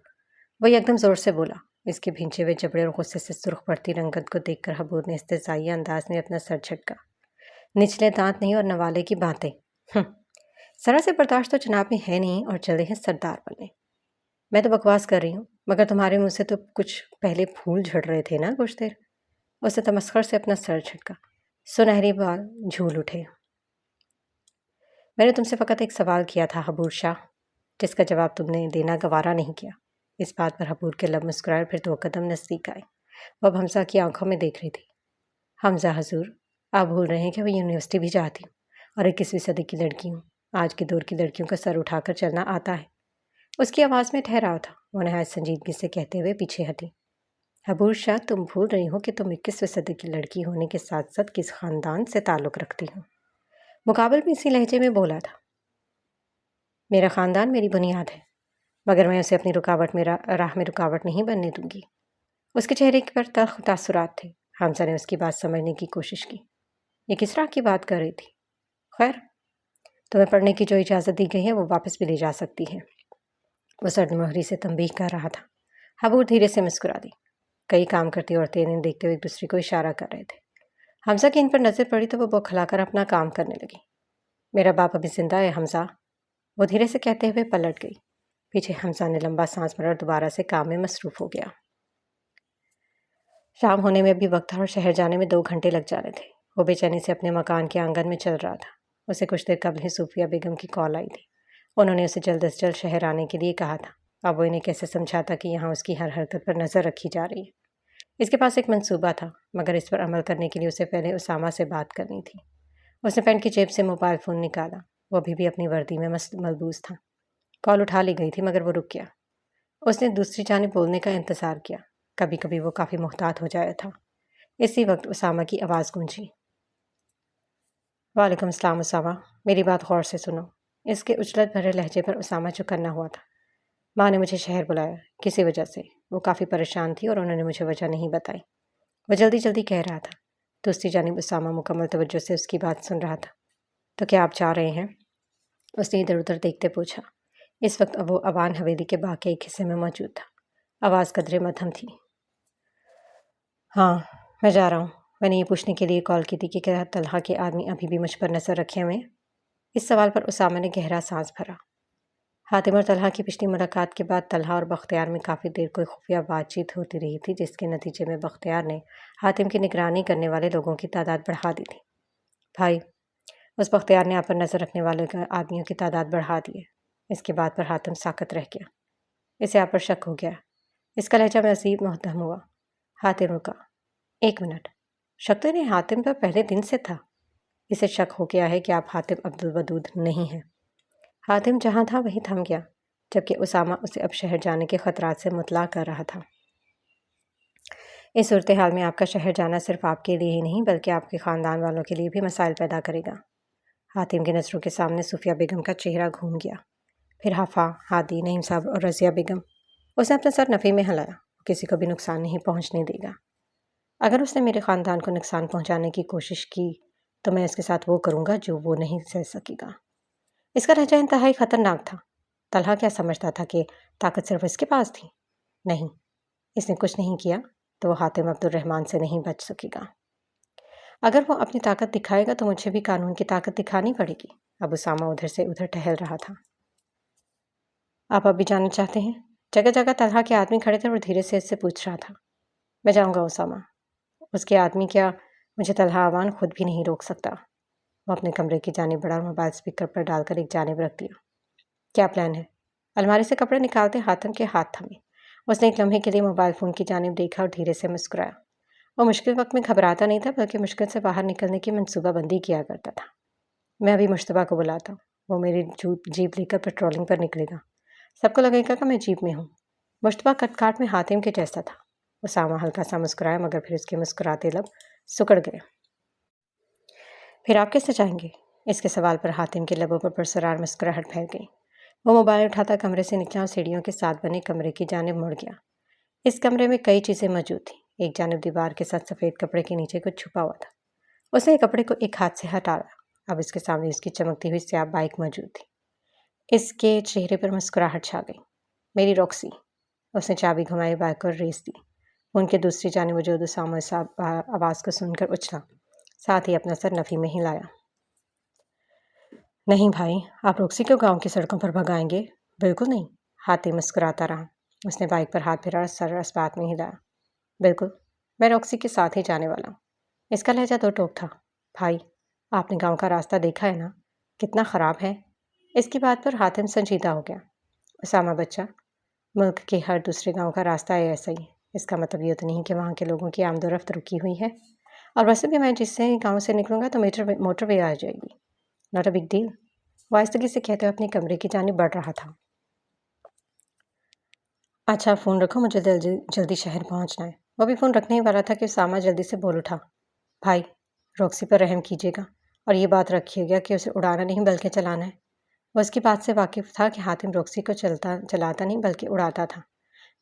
وہ ایک دم زور سے بولا۔ اس کے بھینچے ہوئے جبڑے اور غصے سے سرخ پڑتی رنگت کو دیکھ کر حبور نے استہزائی انداز میں اپنا سر جھٹکا۔ نچلے دانت نہیں اور نوالے کی باتیں، ذرا سے برداشت تو جناب میں ہے نہیں اور چلے ہیں سردار بننے۔ میں تو بکواس کر رہی ہوں، مگر تمہارے منہ سے تو کچھ پہلے پھول جھڑ رہے تھے نا کچھ دیر۔ اسے تمسخر سے اپنا سر جھٹکا۔ سنہری بال جھول اٹھے۔ میں نے تم سے فقط ایک سوال کیا تھا حبور شاہ، جس کا جواب تم نے دینا گوارا نہیں کیا۔ اس بات پر حبور کے لب مسکرائے اور پھر 2 قدم نزدیک آئے۔ وہ اب حمزہ کی آنکھوں میں دیکھ رہی تھی۔ حمزہ حضور، آپ بھول رہے ہیں کہ وہ یونیورسٹی بھی جاتی ہوں اور 21ویں صدی کی لڑکی ہوں۔ آج کے دور کی لڑکیوں کا سر اٹھا کر چلنا آتا ہے۔ اس کی آواز میں ٹھہراؤ تھا۔ وہ نہایت سنجیدگی سے کہتے ہوئے پیچھے ہٹی۔ حبور شاہ، تم بھول رہی ہو کہ تم 21ویں صدی کی لڑکی ہونے کے ساتھ ساتھ کس خاندان سے تعلق رکھتی ہو۔ مقابل میں اسی لہجے میں بولا تھا۔ میرا خاندان میری بنیاد ہے، مگر میں اسے اپنی راہ میں رکاوٹ نہیں بننے دوں گی۔ اس کے چہرے پر تلخ تاثرات تھے۔ حمزہ نے اس کی بات سمجھنے کی کوشش کی۔ یہ کس طرح کی بات کر رہی تھی؟ خیر، تمہیں پڑھنے کی جو اجازت دی گئی ہے وہ واپس بھی لی جا سکتی ہے۔ وہ سرد مہری سے تنبیہ کر رہا تھا۔ حبور دھیرے سے مسکرا دی۔ کئی کام کرتی عورتیں انہیں دیکھتے ہوئے ایک دوسرے کو اشارہ کر رہے تھے۔ حمزہ کی ان پر نظر پڑی تو وہ بوکھلا کر اپنا کام کرنے لگی۔ میرا باپ ابھی زندہ ہے حمزہ، وہ دھیرے سے کہتے ہوئے پلٹ گئی۔ پیچھے حمزہ نے لمبا سانس بھرا اور دوبارہ سے کام میں مصروف ہو گیا۔ شام ہونے میں ابھی وقت تھا اور شہر جانے میں 2 گھنٹے لگ جانے تھے۔ وہ بے چینی سے اپنے مکان کے آنگن میں چل رہا تھا۔ اسے کچھ دیر قبل ہی صوفیہ بیگم کی کال آئی تھی۔ انہوں نے اسے جلد از جلد شہر آنے کے لیے کہا تھا۔ اب وہ انہیں کیسے سمجھاتا کہ یہاں اس کی ہر حرکت پر نظر رکھی جا رہی ہے۔ اس کے پاس ایک منصوبہ تھا، مگر اس پر عمل کرنے کے لیے اسے پہلے اسامہ سے بات کرنی تھی۔ اس نے پینٹ کی جیب سے موبائل فون نکالا۔ وہ ابھی بھی اپنی وردی میں ملبوس تھا۔ کال اٹھا لی گئی تھی مگر وہ رک گیا۔ اس نے دوسری جانب بولنے کا انتظار کیا۔ کبھی کبھی وہ کافی محتاط ہو جایا تھا۔ اسی وقت اسامہ کی آواز گونجی۔ وعلیکم السلام اسامہ، میری بات غور سے سنو۔ اس کے اجلت بھرے لہجے پر اسامہ چوکنا ہوا تھا۔ ماں نے مجھے شہر بلایا، کسی وجہ سے۔ وہ کافی پریشان تھی اور انہوں نے مجھے وجہ نہیں بتائی۔ وہ جلدی جلدی کہہ رہا تھا۔ دوسری جانب اسامہ مکمل توجہ سے اس کی بات سن رہا تھا۔ تو کیا آپ چاہ رہے ہیں؟ اس نے ادھر ادھر دیکھتے پوچھا۔ اس وقت وہ اوان حویلی کے باغ کے ایک حصے میں موجود تھا۔ آواز قدرے مدھم تھی۔ ہاں، میں جا رہا ہوں۔ میں نے یہ پوچھنے کے لیے کال کی تھی کہ کیا طلحہ کے آدمی ابھی بھی مجھ پر نظر رکھے ہوئے ہیں؟ اس سوال پر اسامہ نے گہرا سانس بھرا۔ حاتم اور طلحہ کی پچھلی ملاقات کے بعد طلحہ اور بختیار میں کافی دیر کوئی خفیہ بات چیت ہوتی رہی تھی، جس کے نتیجے میں بختیار نے حاتم کی نگرانی کرنے والے لوگوں کی تعداد بڑھا دی تھی۔ بھائی، اس بختیار نے آپ پر نظر رکھنے والے آدمیوں کی تعداد بڑھا دی ہے۔ اس کے بعد پر حاتم ساکت رہ گیا۔ اسے آپ پر شک ہو گیا۔ اس کا لہجہ مزید محتم ہوا۔ حاتم رکا۔ 1 منٹ، شک تو انہیں حاتم پر پہلے دن سے تھا۔ اسے شک ہو گیا ہے کہ آپ حاتم عبدالودود نہیں ہیں۔ حاتم جہاں تھا وہیں تھم گیا، جبکہ اسامہ اسے اب شہر جانے کے خطرات سے مطلع کر رہا تھا۔ اس صورتحال میں آپ کا شہر جانا صرف آپ کے لیے ہی نہیں بلکہ آپ کے خاندان والوں کے لیے بھی مسائل پیدا کرے گا۔ حاتم کی نظروں کے سامنے صوفیہ بیگم کا چہرہ گھوم گیا، پھر حفا، ہادی، نعیم صاحب اور رضیہ بیگم۔ اس نے اپنا سر نفی میں ہلایا۔ وہ کسی کو بھی نقصان نہیں پہنچنے دے گا۔ اگر اس نے میرے خاندان کو نقصان پہنچانے کی کوشش کی تو میں اس کے ساتھ وہ کروں گا جو وہ نہیں سہ سکے گا۔ اس کا لہجہ انتہائی خطرناک تھا۔ طلحہ کیا سمجھتا تھا کہ طاقت صرف اس کے پاس تھی؟ نہیں، اس نے کچھ نہیں کیا تو وہ حاتم عبد الرحمن سے نہیں بچ سکے گا۔ اگر وہ اپنی طاقت دکھائے گا تو مجھے بھی قانون کی طاقت دکھانی پڑے گی۔ اب اسامہ ادھر سے ادھر ٹہل رہا تھا۔ آپ اب بھی جانا چاہتے ہیں؟ جگہ جگہ طلحہ کے آدمی کھڑے تھے اور دھیرے سے اس سے پوچھ رہا تھا۔ میں جاؤں گا اسامہ۔ اس کے آدمی کیا، مجھے طلحہ اوان خود بھی نہیں روک سکتا۔ وہ اپنے کمرے کی جانب بڑھا اور موبائل اسپیکر پر ڈال کر ایک جانب رکھ دیا۔ کیا پلان ہے؟ الماری سے کپڑے نکالتے حاتم کے ہاتھ تھمے۔ اس نے ایک لمحے کے لیے موبائل فون کی جانب دیکھا اور دھیرے سے مسکرایا۔ وہ مشکل وقت میں گھبراتا نہیں تھا بلکہ مشکل سے باہر نکلنے کی منصوبہ بندی کیا کرتا تھا۔ میں ابھی مشتبہ کو بلاتا ہوں، وہ میری جیپ لے کر پیٹرولنگ پر نکلے گا۔ سب کو لگے گا کہ میں جیپ میں ہوں۔ مشتبہ کٹ کاٹ میں حاتم کے جیسا تھا۔ اسامہ ہلکا سا مسکرایا مگر پھر اس کے مسکراتے لب سکڑ گئے۔ پھر آپ کیسے جائیں گے؟ اس کے سوال پر حاتم کے لبوں پر پرسرار مسکراہٹ پھیل گئی۔ وہ موبائل اٹھاتا کمرے سے نکلا اور سیڑھیوں کے ساتھ بنے کمرے کی جانب مڑ گیا۔ اس کمرے میں کئی چیزیں موجود تھیں۔ ایک جانب دیوار کے ساتھ سفید کپڑے کے نیچے کچھ چھپا ہوا تھا۔ اس نے کپڑے کو ایک ہاتھ سے ہٹایا۔ اب اس کے سامنے اس کی چمکتی ہوئی سیاہ بائک موجود تھی۔ اس کے چہرے پر مسکراہٹ چھا گئی۔ میری روکسی۔ اس نے چابی گھمائی، بائک کو ریس دی۔ ان کے دوسری جانب موجود اسامہ آواز کو سن کر اچھلا، ساتھ ہی اپنا سر نفی میں ہلایا۔ نہیں بھائی، آپ روکسی کو گاؤں کی سڑکوں پر بھگائیں گے؟ بالکل نہیں۔ حاتم مسکراتا رہا۔ اس نے بائک پر ہاتھ پھیرا اور سر اس بات میں ہلایا۔ بالکل، میں روکسی کے ساتھ ہی جانے والا ہوں۔ اس کا لہجہ دو ٹوک تھا۔ بھائی، آپ نے گاؤں کا راستہ دیکھا ہے نا؟ کتنا خراب ہے۔ اس کی بات پر حاتم سنجیدہ ہو گیا۔ اسامہ بچہ، ملک کے ہر دوسرے گاؤں کا راستہ ہے ایسا ہی۔ اس کا مطلب یہ تو نہیں کہ وہاں کے لوگوں کی آمد و رفت رکی ہوئی ہے۔ اور ویسے بھی میں جس سے گاؤں سے نکلوں گا تو موٹر وے آ جائے گی۔ Not a big deal. وہ آہستگی سے کہتے ہوئے اپنے کمرے کی جانب بڑھ رہا تھا۔ اچھا، فون رکھو، مجھے جلدی شہر پہنچنا ہے۔ وہ بھی فون رکھنے ہی والا تھا کہ اسامہ جلدی سے بول اٹھا۔ بھائی، روکسی پر رحم کیجیے گا اور یہ بات رکھیے گا کہ اسے اڑانا نہیں بلکہ چلانا ہے۔ وہ اس کی بات سے واقف تھا کہ حاتم روکسی کو چلاتا نہیں بلکہ اڑاتا تھا۔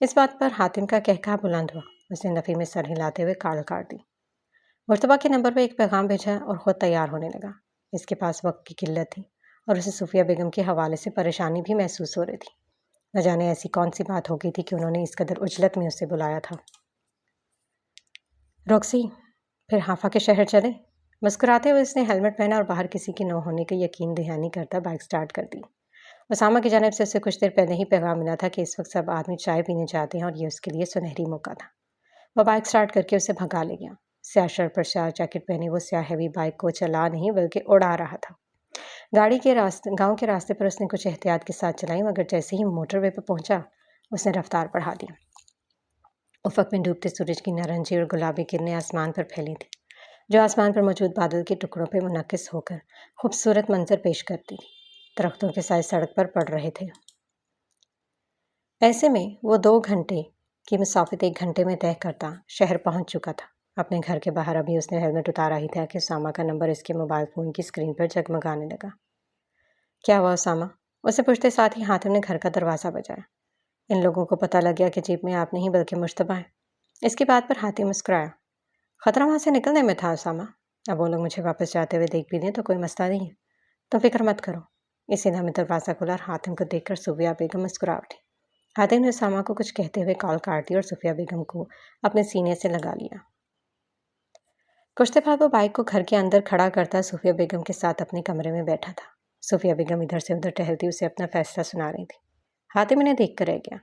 اس بات پر حاتم کا کہکہا بلند ہوا۔ اس نے نفی میں سر ہلاتے ہوئے کال کاٹ دی۔ مرتبہ کے نمبر پہ ایک پیغام بھیجا اور خود تیار ہونے لگا۔ اس کے پاس وقت کی قلت تھی اور اسے صوفیہ بیگم کے حوالے سے پریشانی بھی محسوس ہو رہی تھی۔ نہ جانے ایسی کون سی بات ہو گئی تھی کہ انہوں نے اس قدر عجلت میں اسے بلایا تھا۔ روکسی، پھر حافا کے شہر چلے؟ مسکراتے ہوئے اس نے ہیلمٹ پہنا اور باہر کسی کے نہ ہونے کی یقین دہانی کرتا بائک سٹارٹ کر دی۔ اسامہ کی جانب سے اسے کچھ دیر پہلے ہی پیغام ملا تھا کہ اس وقت سب آدمی چائے پینے جاتے ہیں اور یہ اس کے لیے سنہری موقع تھا۔ وہ بائک سٹارٹ کر کے اسے بھگا لے گیا۔ سیاہ شرٹ پر سیاہ جیکٹ پہنے وہ سیاہ ہیوی بائک کو چلا نہیں بلکہ اڑا رہا تھا۔ گاؤں کے راستے پر اس نے کچھ احتیاط کے ساتھ چلائی، مگر جیسے ہی موٹر وے پہ پہنچا اس نے رفتار بڑھا دی۔ افق میں ڈوبتے سورج کی نارنجی اور گلابی کرنیں آسمان پر پھیلی تھیں، جو آسمان پر موجود بادل کے ٹکڑوں پہ منعکس ہو کر خوبصورت منظر پیش کرتی تھی۔ درختوں کے سائے سڑک پر پڑ رہے تھے۔ ایسے میں وہ 2 گھنٹے کی مسافت 1 گھنٹے میں طے کرتا شہر پہنچ چکا تھا۔ اپنے گھر کے باہر ابھی اس نے ہیلمٹ اتارا ہی تھا کہ اسامہ کا نمبر اس کے موبائل فون کی اسکرین پر جگمگانے لگا۔ کیا ہوا اسامہ؟ اسے پوچھتے ساتھ ہی حاتم نے گھر کا دروازہ بجایا۔ ان لوگوں کو پتہ لگ گیا کہ جیب میں آپ نہیں بلکہ مشتبہ ہے۔ اس کی بات پر حاتم مسکرایا۔ خطرہ وہاں سے نکلنے میں تھا اسامہ۔ اب وہ لوگ مجھے واپس جاتے ہوئے دیکھ بھی لیں تو کوئی مسئلہ نہیں ہے، تم فکر مت کرو۔ اسی نے ہمیں دروازہ کھولا اور حاتم کو دیکھ کر صوفیہ بیگم مسکرا اٹھی۔ حاتم نے اسامہ کو کچھ کہتے ہوئے کال کاٹ دی اور صوفیہ بیگم کو اپنے سینے سے لگا لیا۔ کچھ دیر بعد وہ بائک کو گھر کے اندر کھڑا کرتا صوفیہ بیگم کے ساتھ اپنے کمرے میں بیٹھا تھا۔ صوفیہ بیگم ادھر سے ادھر ٹہلتی اسے اپنا فیصلہ سنا رہی تھی۔ حاتم انہیں دیکھ کر رہ گیا۔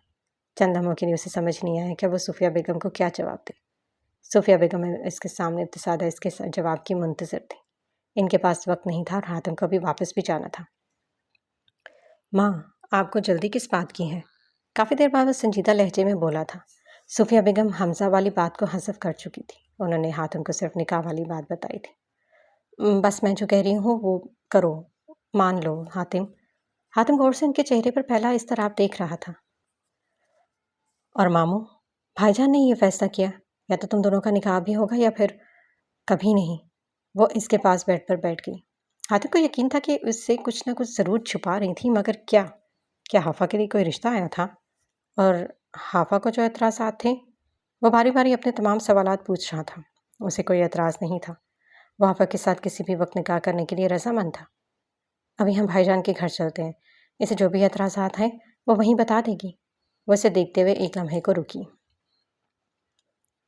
چند لمحوں کے لیے اسے سمجھ نہیں آیا کہ وہ صوفیہ بیگم کو کیا جواب دے۔ صوفیہ بیگم اس کے سامنے ابتسادہ اس کے جواب کی منتظر تھی۔ ان کے پاس وقت نہیں تھا اور حاتم کو بھی واپس بھی جانا تھا۔ ماں، آپ کو جلدی کس بات کی ہے؟ کافی دیر بعد وہ سنجیدہ لہجے میں بولا تھا۔ صوفیہ بیگم حمزہ والی بات کو حذف کر چکی تھی۔ انہوں نے حاتم کو صرف نکاح والی بات بتائی تھی۔ بس میں جو کہہ رہی ہوں وہ کرو، مان لو حاتم۔ حاتم غور سے ان کے چہرے پر پہلا اضطراب دیکھ رہا تھا۔ اور ماموں، بھائی جان نے یہ فیصلہ کیا، یا تو تم دونوں کا نکاح بھی ہوگا یا پھر کبھی نہیں۔ وہ اس کے پاس بیڈ پر بیٹھ گئی۔ حاتم کو یقین تھا کہ اس سے کچھ نہ کچھ ضرور چھپا رہی تھی، مگر کیا حافا کے لیے کوئی رشتہ آیا تھا؟ اور حافا کو جو اعتراضات تھے، وہ باری باری اپنے تمام سوالات پوچھ رہا تھا۔ اسے کوئی اعتراض نہیں تھا۔ وہ حافا کے ساتھ کسی بھی وقت نکاح کرنے کے لیے رضامند تھا۔ ابھی ہم بھائی جان کے گھر چلتے ہیں، اسے جو بھی اعتراضات ہیں وہ وہیں بتا دے گی۔ وہ اسے دیکھتے ہوئے ایک لمحے کو رکی۔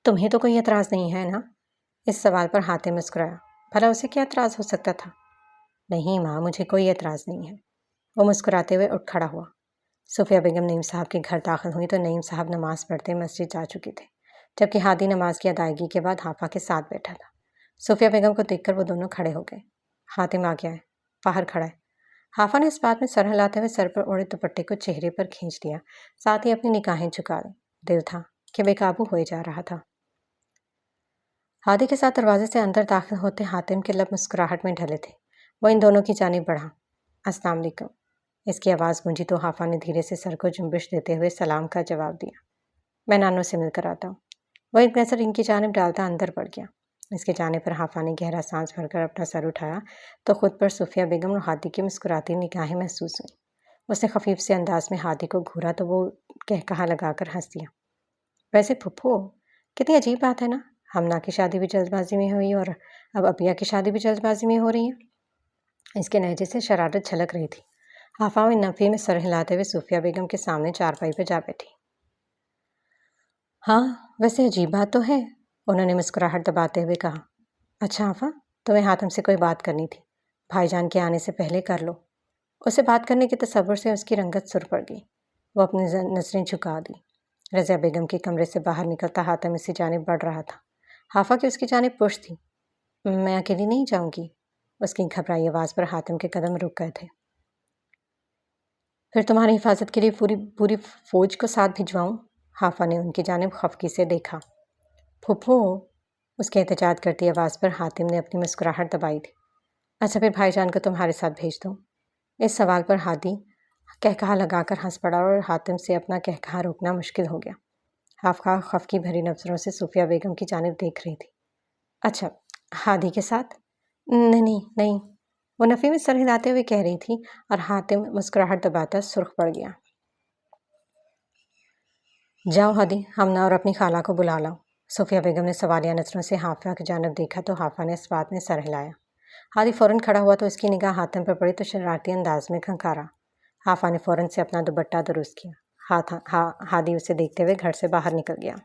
تمہیں تو کوئی اعتراض نہیں ہے نا؟ اس سوال پر حاتم مسکرایا۔ بھلا اسے کیا اعتراض ہو سکتا تھا؟ نہیں ماں، مجھے کوئی اعتراض نہیں ہے۔ وہ مسکراتے ہوئے اٹھ کھڑا ہوا۔ صوفیہ بیگم نعیم صاحب کے گھر داخل ہوئی تو نعیم صاحب نماز پڑھتے مسجد جا چکے تھے، جبکہ ہادی نماز کی ادائیگی کے بعد حافا کے ساتھ بیٹھا تھا۔ صوفیہ بیگم کو دیکھ کر وہ دونوں کھڑے ہو گئے۔ حاتم آ گیا ہے، باہر کھڑا ہے۔ حافا نے اس بات میں سر ہلاتے ہوئے سر پر اوڑھے دوپٹے کو چہرے پر کھینچ لیا، ساتھ ہی اپنی نگاہیں جھکا لی۔ دل تھا کہ بے قابو ہوئے جا رہا تھا۔ ہادی کے ساتھ دروازے سے اندر داخل ہوتے حاتم کے لب مسکراہٹ میں ڈھلے تھے۔ وہ ان دونوں کی جانب بڑھا۔ السلام علیکم۔ اس کی آواز گونجی تو حافا نے دھیرے سے سر کو جنبش دیتے ہوئے سلام کا جواب دیا۔ میں نانو سے مل کر آتا ہوں۔ وہ ایک نظر ان کی جانب ڈالتا اندر بڑھ گیا۔ اس کے جانے پر حافا نے گہرا سانس بھر کر اپنا سر اٹھایا تو خود پر صوفیہ بیگم اور ہادی کی مسکراتی نگاہیں محسوس ہوئیں۔ اس نے خفیف سے انداز میں ہادی کو گھورا تو وہ کہا لگا کر ہنس دیا۔ ویسے پھپھو، کتنی عجیب بات ہے نا، ہمنا کی شادی بھی جلد بازی میں ہوئی اور اب ابیہ کی شادی بھی جلد بازی میں ہو رہی ہے۔ اس کے لہجے سے شرارت جھلک رہی تھی۔ حافا نفی میں سر ہلاتے ہوئے صوفیہ بیگم کے سامنے چارپائی پہ جا بیٹھی۔ ہاں ویسے عجیب بات تو ہے، انہوں نے مسکراہٹ دباتے ہوئے کہا۔ اچھا حافا، تمہیں حاتم سے کوئی بات کرنی تھی، بھائی جان کے آنے سے پہلے کر لو۔ اسے بات کرنے کے تصور سے اس کی رنگت سر پڑ گئی۔ وہ اپنی نظریں جھکا دی۔ رضیہ بیگم کے کمرے سے باہر نکلتا حاتم اسی جانب بڑھ رہا تھا۔ حافا کی اس کی جانب پشت تھی۔ میں اکیلی نہیں جاؤں گی۔ اس کی گھبرائی آواز پر حاتم کے قدم رک گئے تھے۔ پھر تمہاری حفاظت کے لیے پوری فوج کو ساتھ بھجواؤں؟ حافا نے ان کی جانب خفگی سے دیکھا۔ پھپھو، اس کے احتجاج کرتی آواز پر حاتم نے اپنی مسکراہٹ دبائی تھی۔ اچھا پھر بھائی جان کو تمہارے ساتھ بھیج دوں؟ اس سوال پر ہادی کہکہا لگا کر ہنس پڑا اور حاتم سے اپنا کہکہا روکنا مشکل ہو گیا۔ حافا خفگی بھری نظروں سے صوفیہ بیگم کی جانب دیکھ رہی تھی۔ اچھا، ہادی کے ساتھ؟ نہیں، وہ نفی میں سر ہلاتے ہوئے کہہ رہی تھی اور حاتم مسکراہٹ دباتا سرخ پڑ گیا۔ جاؤ ہادی، ہمنا اور اپنی خالہ کو بلا لاؤ۔ صوفیہ بیگم نے سوالیہ نظروں سے حافظہ کی جانب دیکھا تو حافظہ نے اس بات میں سر ہلایا۔ ہادی فوراً کھڑا ہوا تو اس کی نگاہ حاتم پر پڑی تو شرارتی انداز میں کھنکارا۔ حافظہ نے فوراً سے اپنا دوپٹہ درست کیا۔ ہادی اسے دیکھتے ہوئے گھر سے باہر نکل گیا۔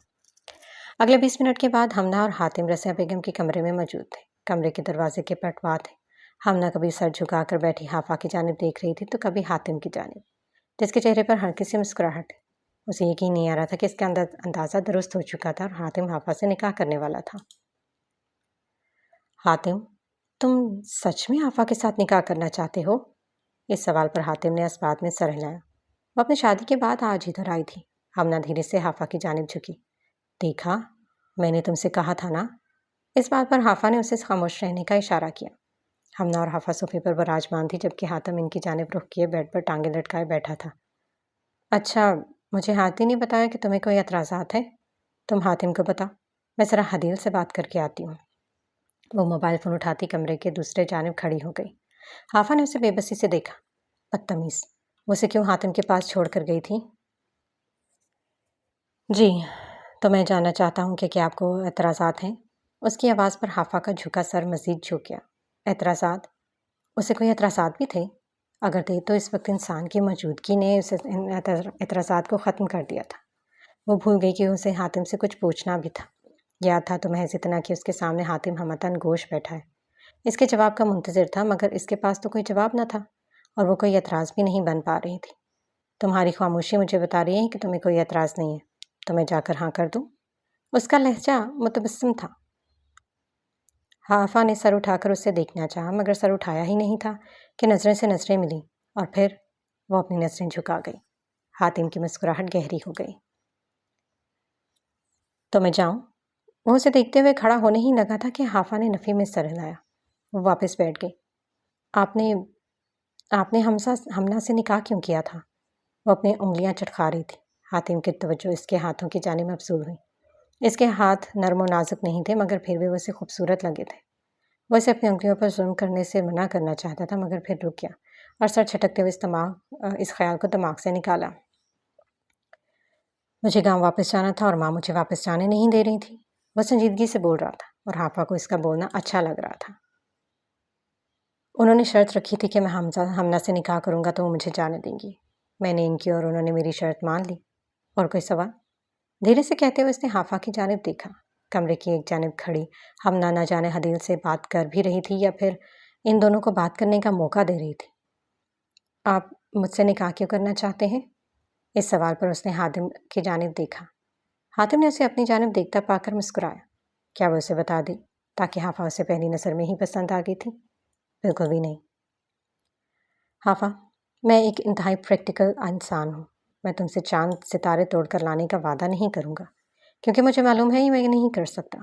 اگلے 20 منٹ کے بعد ہمنہ اور حاتم رضیہ بیگم کے کمرے میں موجود تھے۔ کمرے کے دروازے کے پٹوا تھے۔ ہمنہ کبھی سر جھکا کر بیٹھی حافظہ کی جانب دیکھ رہی تھی تو کبھی حاتم کی جانب، جس کے چہرے پر ہلکی سی مسکراہٹ۔ اسے یقین نہیں آ رہا تھا کہ اس کا اندازہ درست ہو چکا تھا اور حاتم حافظہ سے نکاح کرنے والا تھا۔ حاتم، تم سچ میں حافظہ کے ساتھ نکاح کرنا چاہتے ہو؟ اس سوال پر حاتم نے اس بات میں سر ہلایا۔ وہ اپنی شادی کے بعد آج ادھر آئی تھی۔ ہمنہ دھیرے سے حافظہ کی جانب جھکی۔ دیکھا، میں نے تم سے کہا تھا نا۔ اس بات پر حافظہ نے اسے خاموش رہنے کا اشارہ کیا۔ ہمنہ اور حافظہ صوفے پر براجمان تھی جبکہ حاتم ان کی جانب رخ کیے بیڈ پر ٹانگیں لٹکائے بیٹھا تھا۔ اچھا، مجھے حاتم نے بتایا کہ تمہیں کوئی اعتراضات ہیں؟ تم حاتم کو بتا، میں ذرا حدیل سے بات کر کے آتی ہوں۔ وہ موبائل فون اٹھاتی کمرے کے دوسرے جانب کھڑی ہو گئی۔ حافظہ نے اسے بے بسی سے دیکھا۔ بدتمیز، وہ اسے کیوں حاتم کے پاس چھوڑ کر گئی تھی؟ جی، تو میں جاننا چاہتا ہوں کہ کیا آپ کو اعتراضات ہیں؟ اس کی آواز پر حافظہ کا جھکا سر مزید جھک گیا۔ اعتراضات؟ اسے کوئی اعتراضات بھی تھے؟ اگر تھے تو اس وقت انسان کی موجودگی نے اسے ان اعتراضات کو ختم کر دیا تھا۔ وہ بھول گئی کہ اسے حاتم سے کچھ پوچھنا بھی تھا۔ یاد تھا تو محض اتنا کہ اس کے سامنے حاتم ہمتاً گوش بیٹھا ہے۔ اس کے جواب کا منتظر تھا مگر اس کے پاس تو کوئی جواب نہ تھا اور وہ کوئی اعتراض بھی نہیں بن پا رہی تھی۔ تمہاری خاموشی مجھے بتا رہی ہے کہ تمہیں کوئی اعتراض نہیں ہے، تو میں جا کر ہاں کر دوں؟ اس کا لہجہ متبسم تھا۔ حافظہ نے سر اٹھا کر اسے دیکھنا چاہا مگر سر اٹھایا ہی نہیں تھا کہ نظریں سے نظریں ملیں اور پھر وہ اپنی نظریں جھکا گئی۔ حاتم کی مسکراہٹ گہری ہو گئی۔ تو میں جاؤں؟ وہ اسے دیکھتے ہوئے کھڑا ہونے ہی لگا تھا کہ حافظہ نے نفی میں سر ہلایا۔ وہ واپس بیٹھ گئی۔ آپ نے ہمنہ سے نکاح کیوں کیا تھا؟ وہ اپنی انگلیاں چٹکا رہی تھی۔ حاتم کی توجہ اس کے ہاتھوں کی جانب مبذول ہوئی۔ اس کے ہاتھ نرم و نازک نہیں تھے مگر پھر بھی وہ اسے خوبصورت لگے تھے۔ وہ اسے اپنی انگلیوں پر ظلم کرنے سے منع کرنا چاہتا تھا مگر پھر رک گیا اور سر چھٹکتے ہوئے اس خیال کو دماغ سے نکالا۔ مجھے گاؤں واپس جانا تھا اور ماں مجھے واپس جانے نہیں دے رہی تھی۔ وہ سنجیدگی سے بول رہا تھا اور حافظہ کو اس کا بولنا اچھا لگ رہا تھا۔ انہوں نے شرط رکھی تھی کہ میں ہمنہ سے نکاح کروں گا تو وہ مجھے جانے دیں گی۔ میں نے ان کی اور انہوں نے میری شرط مان لی۔ اور کوئی سوال؟ دھیرے سے کہتے ہوئے اس نے حافظہ کی جانب دیکھا۔ کمرے کی ایک جانب کھڑی ہمنہ نہ جانے حدیل سے بات کر بھی رہی تھی یا پھر ان دونوں کو بات کرنے کا موقع دے رہی تھی۔ آپ مجھ سے نکاح کیوں کرنا چاہتے ہیں؟ اس سوال پر اس نے حاتم کی جانب دیکھا۔ حاتم نے اسے اپنی جانب دیکھتا پا کر مسکرایا۔ کیا وہ اسے بتا دی تاکہ حافظہ اسے پہلی نظر میں ہی پسند آ گئی تھی؟ بالکل بھی نہیں۔ حافظہ، میں ایک انتہائی پریکٹیکل انسان ہوں۔ میں تم سے چاند ستارے توڑ کر لانے کا وعدہ نہیں کروں گا کیونکہ مجھے معلوم ہے میں نہیں کر سکتا۔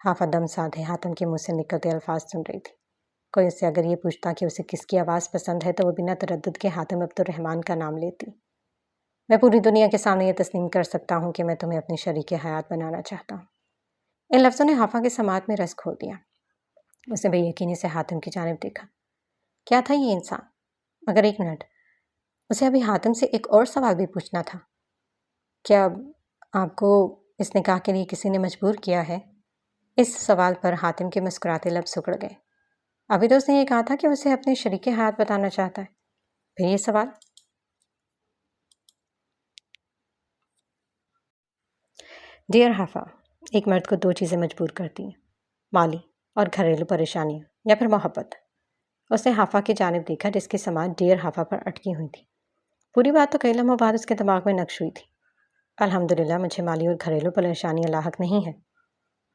حافظہ دم سادھے حاتم کے منہ سے نکلتے الفاظ سن رہی تھی۔ کوئی اس سے اگر یہ پوچھتا کہ اسے کس کی آواز پسند ہے تو وہ بنا تردد کے حاتم عبد الرحمن کا نام لیتی۔ میں پوری دنیا کے سامنے یہ تسلیم کر سکتا ہوں کہ میں تمہیں اپنی شریک حیات بنانا چاہتا ہوں۔ ان لفظوں نے حافظہ کے سماعت میں رس کھول دیا۔ اس نے بے یقینی سے حاتم کی جانب دیکھا۔ کیا تھا یہ انسان؟ مگر ایک منٹ، اسے ابھی حاتم سے ایک اور سوال بھی پوچھنا تھا۔ کیا آپ کو اس نکاح کے لیے کسی نے مجبور کیا ہے؟ اس سوال پر حاتم کے مسکراتے لب سکڑ گئے۔ ابھی تو اس نے یہ کہا تھا کہ اسے اپنی شریک حیات بتانا چاہتا ہے، پھر یہ سوال؟ ڈیئر حافظہ، ایک مرد کو 2 چیزیں مجبور کرتی ہیں، مالی اور گھریلو پریشانیاں یا پھر محبت۔ اس نے حافظہ کی جانب دیکھا جس کی سماعت ڈیئر حافظہ پر اٹکی ہوئی تھی۔ پوری بات تو کئی لمحوں بعد اس کے دماغ میں نقش ہوئی تھی۔ الحمدللہ مجھے مالی اور گھریلو پریشانیاں لاحق نہیں ہیں۔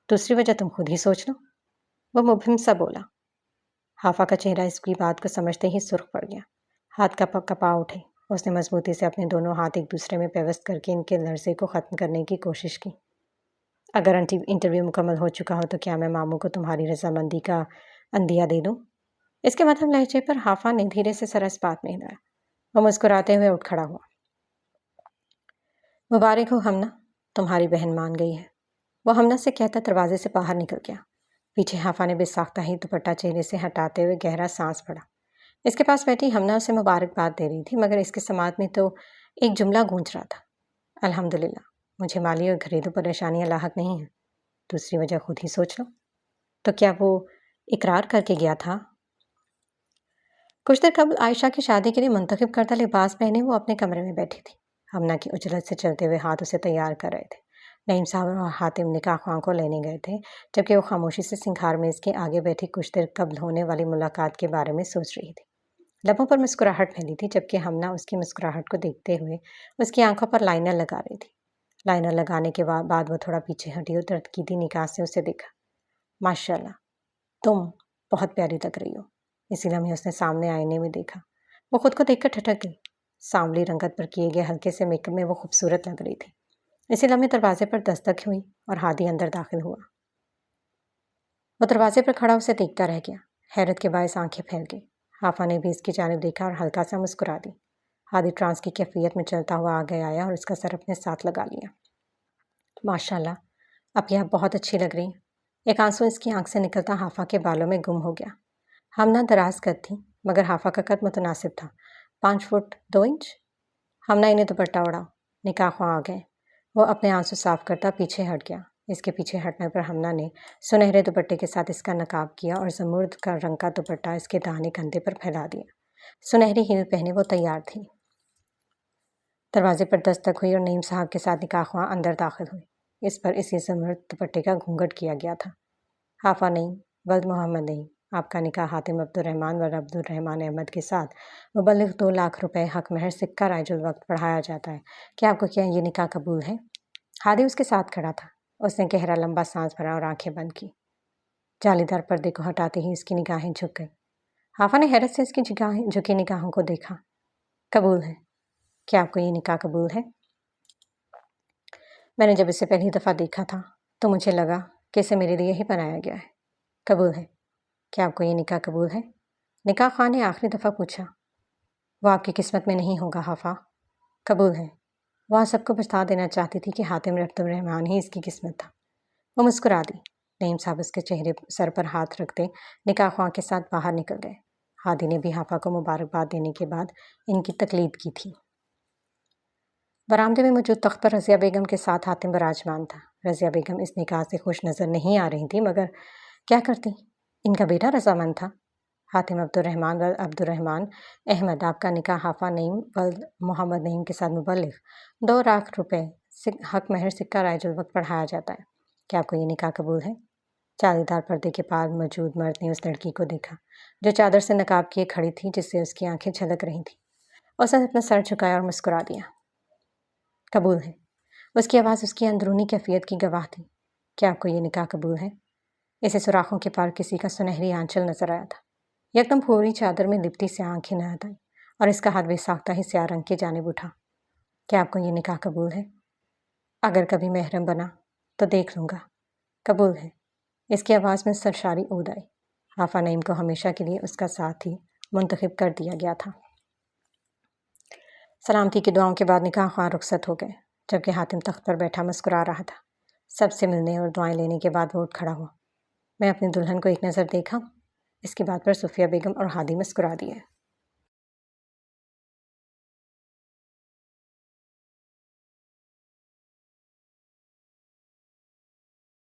دوسری وجہ تم خود ہی سوچ لو۔ وہ مبہم سا بولا۔ حافظہ کا چہرہ اس کی بات کو سمجھتے ہی سرخ پڑ گیا۔ ہاتھ کپا اٹھے۔ اس نے مضبوطی سے اپنے دونوں ہاتھ ایک دوسرے میں پیوست کر کے ان کے لرزے کو ختم کرنے کی کوشش کی۔ اگر انٹرویو مکمل ہو چکا ہو تو کیا میں ماموں کو تمہاری رضامندی کا عندیہ دے دوں؟ اس کے مدھم لہجے پر حافظہ نے دھیرے سے سر اس بات میں ہلایا۔ وہ مسکراتے ہوئے اٹھ کھڑا ہوا۔ مبارک ہو ہمنہ، تمہاری بہن مان گئی ہے۔ وہ ہمنہ سے کہتا دروازے سے باہر نکل گیا۔ پیچھے حافظہ نے بے ساختہ ہی دوپٹہ چہرے سے ہٹاتے ہوئے گہرا سانس پڑا۔ اس کے پاس بیٹھی ہمنہ اسے مبارکباد دے رہی تھی مگر اس کے سماعت میں تو ایک جملہ گونج رہا تھا۔ الحمدللہ مجھے مالی اور گھریلو پریشانیاں لاحق نہیں ہیں۔ دوسری وجہ خود ہی سوچ لو۔ تو کیا وہ اقرار کر کے گیا تھا؟ کچھ دیر قبل عائشہ کی شادی کے لیے منتخب کردہ لباس پہنے وہ اپنے کمرے میں بیٹھی تھی۔ ہمنا کی اجلت سے چلتے ہوئے ہاتھ اسے تیار کر رہے تھے۔ نعیم صاحب اور حاتم نکاح خواہ کو لینے گئے تھے، جبکہ وہ خاموشی سے سنگھار میز کے آگے بیٹھی کچھ دیر قبل ہونے والی ملاقات کے بارے میں سوچ رہی تھی۔ لبوں پر مسکراہٹ پھیلی تھی، جبکہ ہمنا اس کی مسکراہٹ کو دیکھتے ہوئے اس کی آنکھوں پر لائنر لگا رہی تھی۔ لائنر لگانے کے بعد وہ تھوڑا پیچھے ہٹی اور تردیدی نگاہ سے اسے دیکھا۔ ماشاءاللہ، تم بہت پیاری لگ رہی ہو۔ اسی لمحے اس نے سامنے آئینے میں دیکھا۔ وہ خود کو دیکھ کر ٹھٹک گئی۔ سانولی رنگت پر کیے گئے ہلکے سے میک اپ میں وہ خوبصورت لگ رہی تھی۔ اسی لمحے دروازے پر دستک ہوئی اور ہادی اندر داخل ہوا۔ وہ دروازے پر کھڑا اسے دیکھتا رہ گیا۔ حیرت کے باعث آنکھیں پھیل گئی۔ حافہ نے بھی اس کی جانب دیکھا اور ہلکا سا مسکرا دی۔ ہادی ٹرانس کی کیفیت میں چلتا ہوا آگے آیا اور اس کا سر اپنے ساتھ لگا لیا۔ ماشاءاللہ، اب یہ بہت اچھی لگ رہی۔ ایک آنسو اس کی آنکھ سے نکلتا حافہ کے بالوں میں گم ہو گیا۔ ہمنا دراز قد تھی، مگر حافہ کا قد متناسب تھا، 5 فٹ 2 انچ۔ ہمنا انہیں دوپٹہ اڑا، نکاح خواہ آ گئے۔ وہ اپنے آنسو صاف کرتا پیچھے ہٹ گیا۔ اس کے پیچھے ہٹنے پر ہمنا نے سنہرے دوپٹے کے ساتھ اس کا نقاب کیا اور زمرد کا رنگ کا دوپٹہ اس کے داہنے کندھے پر پھیلا دیا۔ سنہری ہیل پہنے وہ تیار تھی۔ دروازے پر دستک ہوئی اور نعیم صاحب کے ساتھ نکاح خواہ اندر داخل ہوئی۔ اس پر اسی زمرد دوپٹے کا گھونگھٹ کیا گیا تھا۔ حافہ نعیم ولد محمد نعیم، آپ کا نکاح حاتم عبدالرحمن ولد عبدالرحمن احمد کے ساتھ مبلغ 2 لاکھ روپے حق مہر سکہ رائج الوقت پڑھایا جاتا ہے۔ کیا آپ کو یہ نکاح قبول ہے؟ ہادی اس کے ساتھ کھڑا تھا۔ اس نے گہرا لمبا سانس بھرا اور آنکھیں بند کی۔ جالی دار پردے کو ہٹاتے ہی اس کی نگاہیں جھک گئیں۔ حافہ نے حیرت سے اس کی جھکی نگاہوں کو دیکھا۔ قبول ہے۔ کیا آپ کو یہ نکاح قبول ہے؟ میں نے جب اسے پہلی دفعہ دیکھا تھا تو مجھے لگا کہ اسے میرے لیے ہی بنایا گیا ہے۔ قبول ہے۔ کیا آپ کو یہ نکاح قبول ہے؟ نکاح خواہ نے آخری دفعہ پوچھا۔ وہ آپ کی قسمت میں نہیں ہوگا حافہ۔ قبول ہے۔ وہ سب کو بتا دینا چاہتی تھی کہ حاتم عبدالرحمن ہی اس کی قسمت تھا۔ وہ مسکرا دی۔ نعیم صاحب اس کے چہرے سر پر ہاتھ رکھتے نکاح خواہ کے ساتھ باہر نکل گئے۔ ہادی نے بھی حافہ کو مبارکباد دینے کے بعد ان کی تقلید کی تھی۔ برآمدے میں موجود تخت پر رضیہ بیگم کے ساتھ حاتم براجمان تھا۔ رضیہ بیگم اس نکاح سے خوش نظر نہیں آ رہی تھی، مگر کیا کرتی، ان کا بیٹا رضامند تھا۔ حاتم عبدالرحمن ولد عبدالرحمن احمد، آپ کا نکاح حافہ نعیم ولد محمد نعیم کے ساتھ مبلغ 2 لاکھ روپے حق مہر سکہ رائج الوقت پڑھایا جاتا ہے۔ کیا آپ کو یہ نکاح قبول ہے؟ جالی دار پردے کے پار موجود مرد نے اس لڑکی کو دیکھا جو چادر سے نقاب کیے کھڑی تھی، جس سے اس کی آنکھیں جھلک رہی تھیں۔ اس نے اپنا سر جھکایا اور مسکرا دیا۔ قبول ہے۔ اس کی آواز اس کی اندرونی کیفیت کی گواہ تھی۔ کیا آپ کو یہ نکاح قبول ہے؟ اسے سوراخوں کے پار کسی کا سنہری آنچل نظر آیا تھا۔ یکدم پھوڑی چادر میں لپٹی سے آنکھیں نہت آئیں اور اس کا ہاتھ بے ساختہ ہی سیاہ رنگ کی جانب اٹھا۔ کیا آپ کو یہ نکاح قبول ہے؟ اگر کبھی محرم بنا تو دیکھ لوں گا۔ قبول ہے۔ اس کی آواز میں سرشاری عود آئی۔ حافہ نعیم کو ہمیشہ کے لیے اس کا ساتھ ہی منتخب کر دیا گیا تھا۔ سلامتی کی دعاؤں کے بعد نکاح خواہ رخصت ہو گئے، جبکہ حاتم تخت پر بیٹھا مسکرا رہا تھا۔ سب سے ملنے اور دعائیں لینے کے بعد وہ اٹھ کھڑا ہوا۔ میں اپنی دلہن کو ایک نظر دیکھا۔ اس کی بات پر صفیہ بیگم اور ہادی مسکرا دیے۔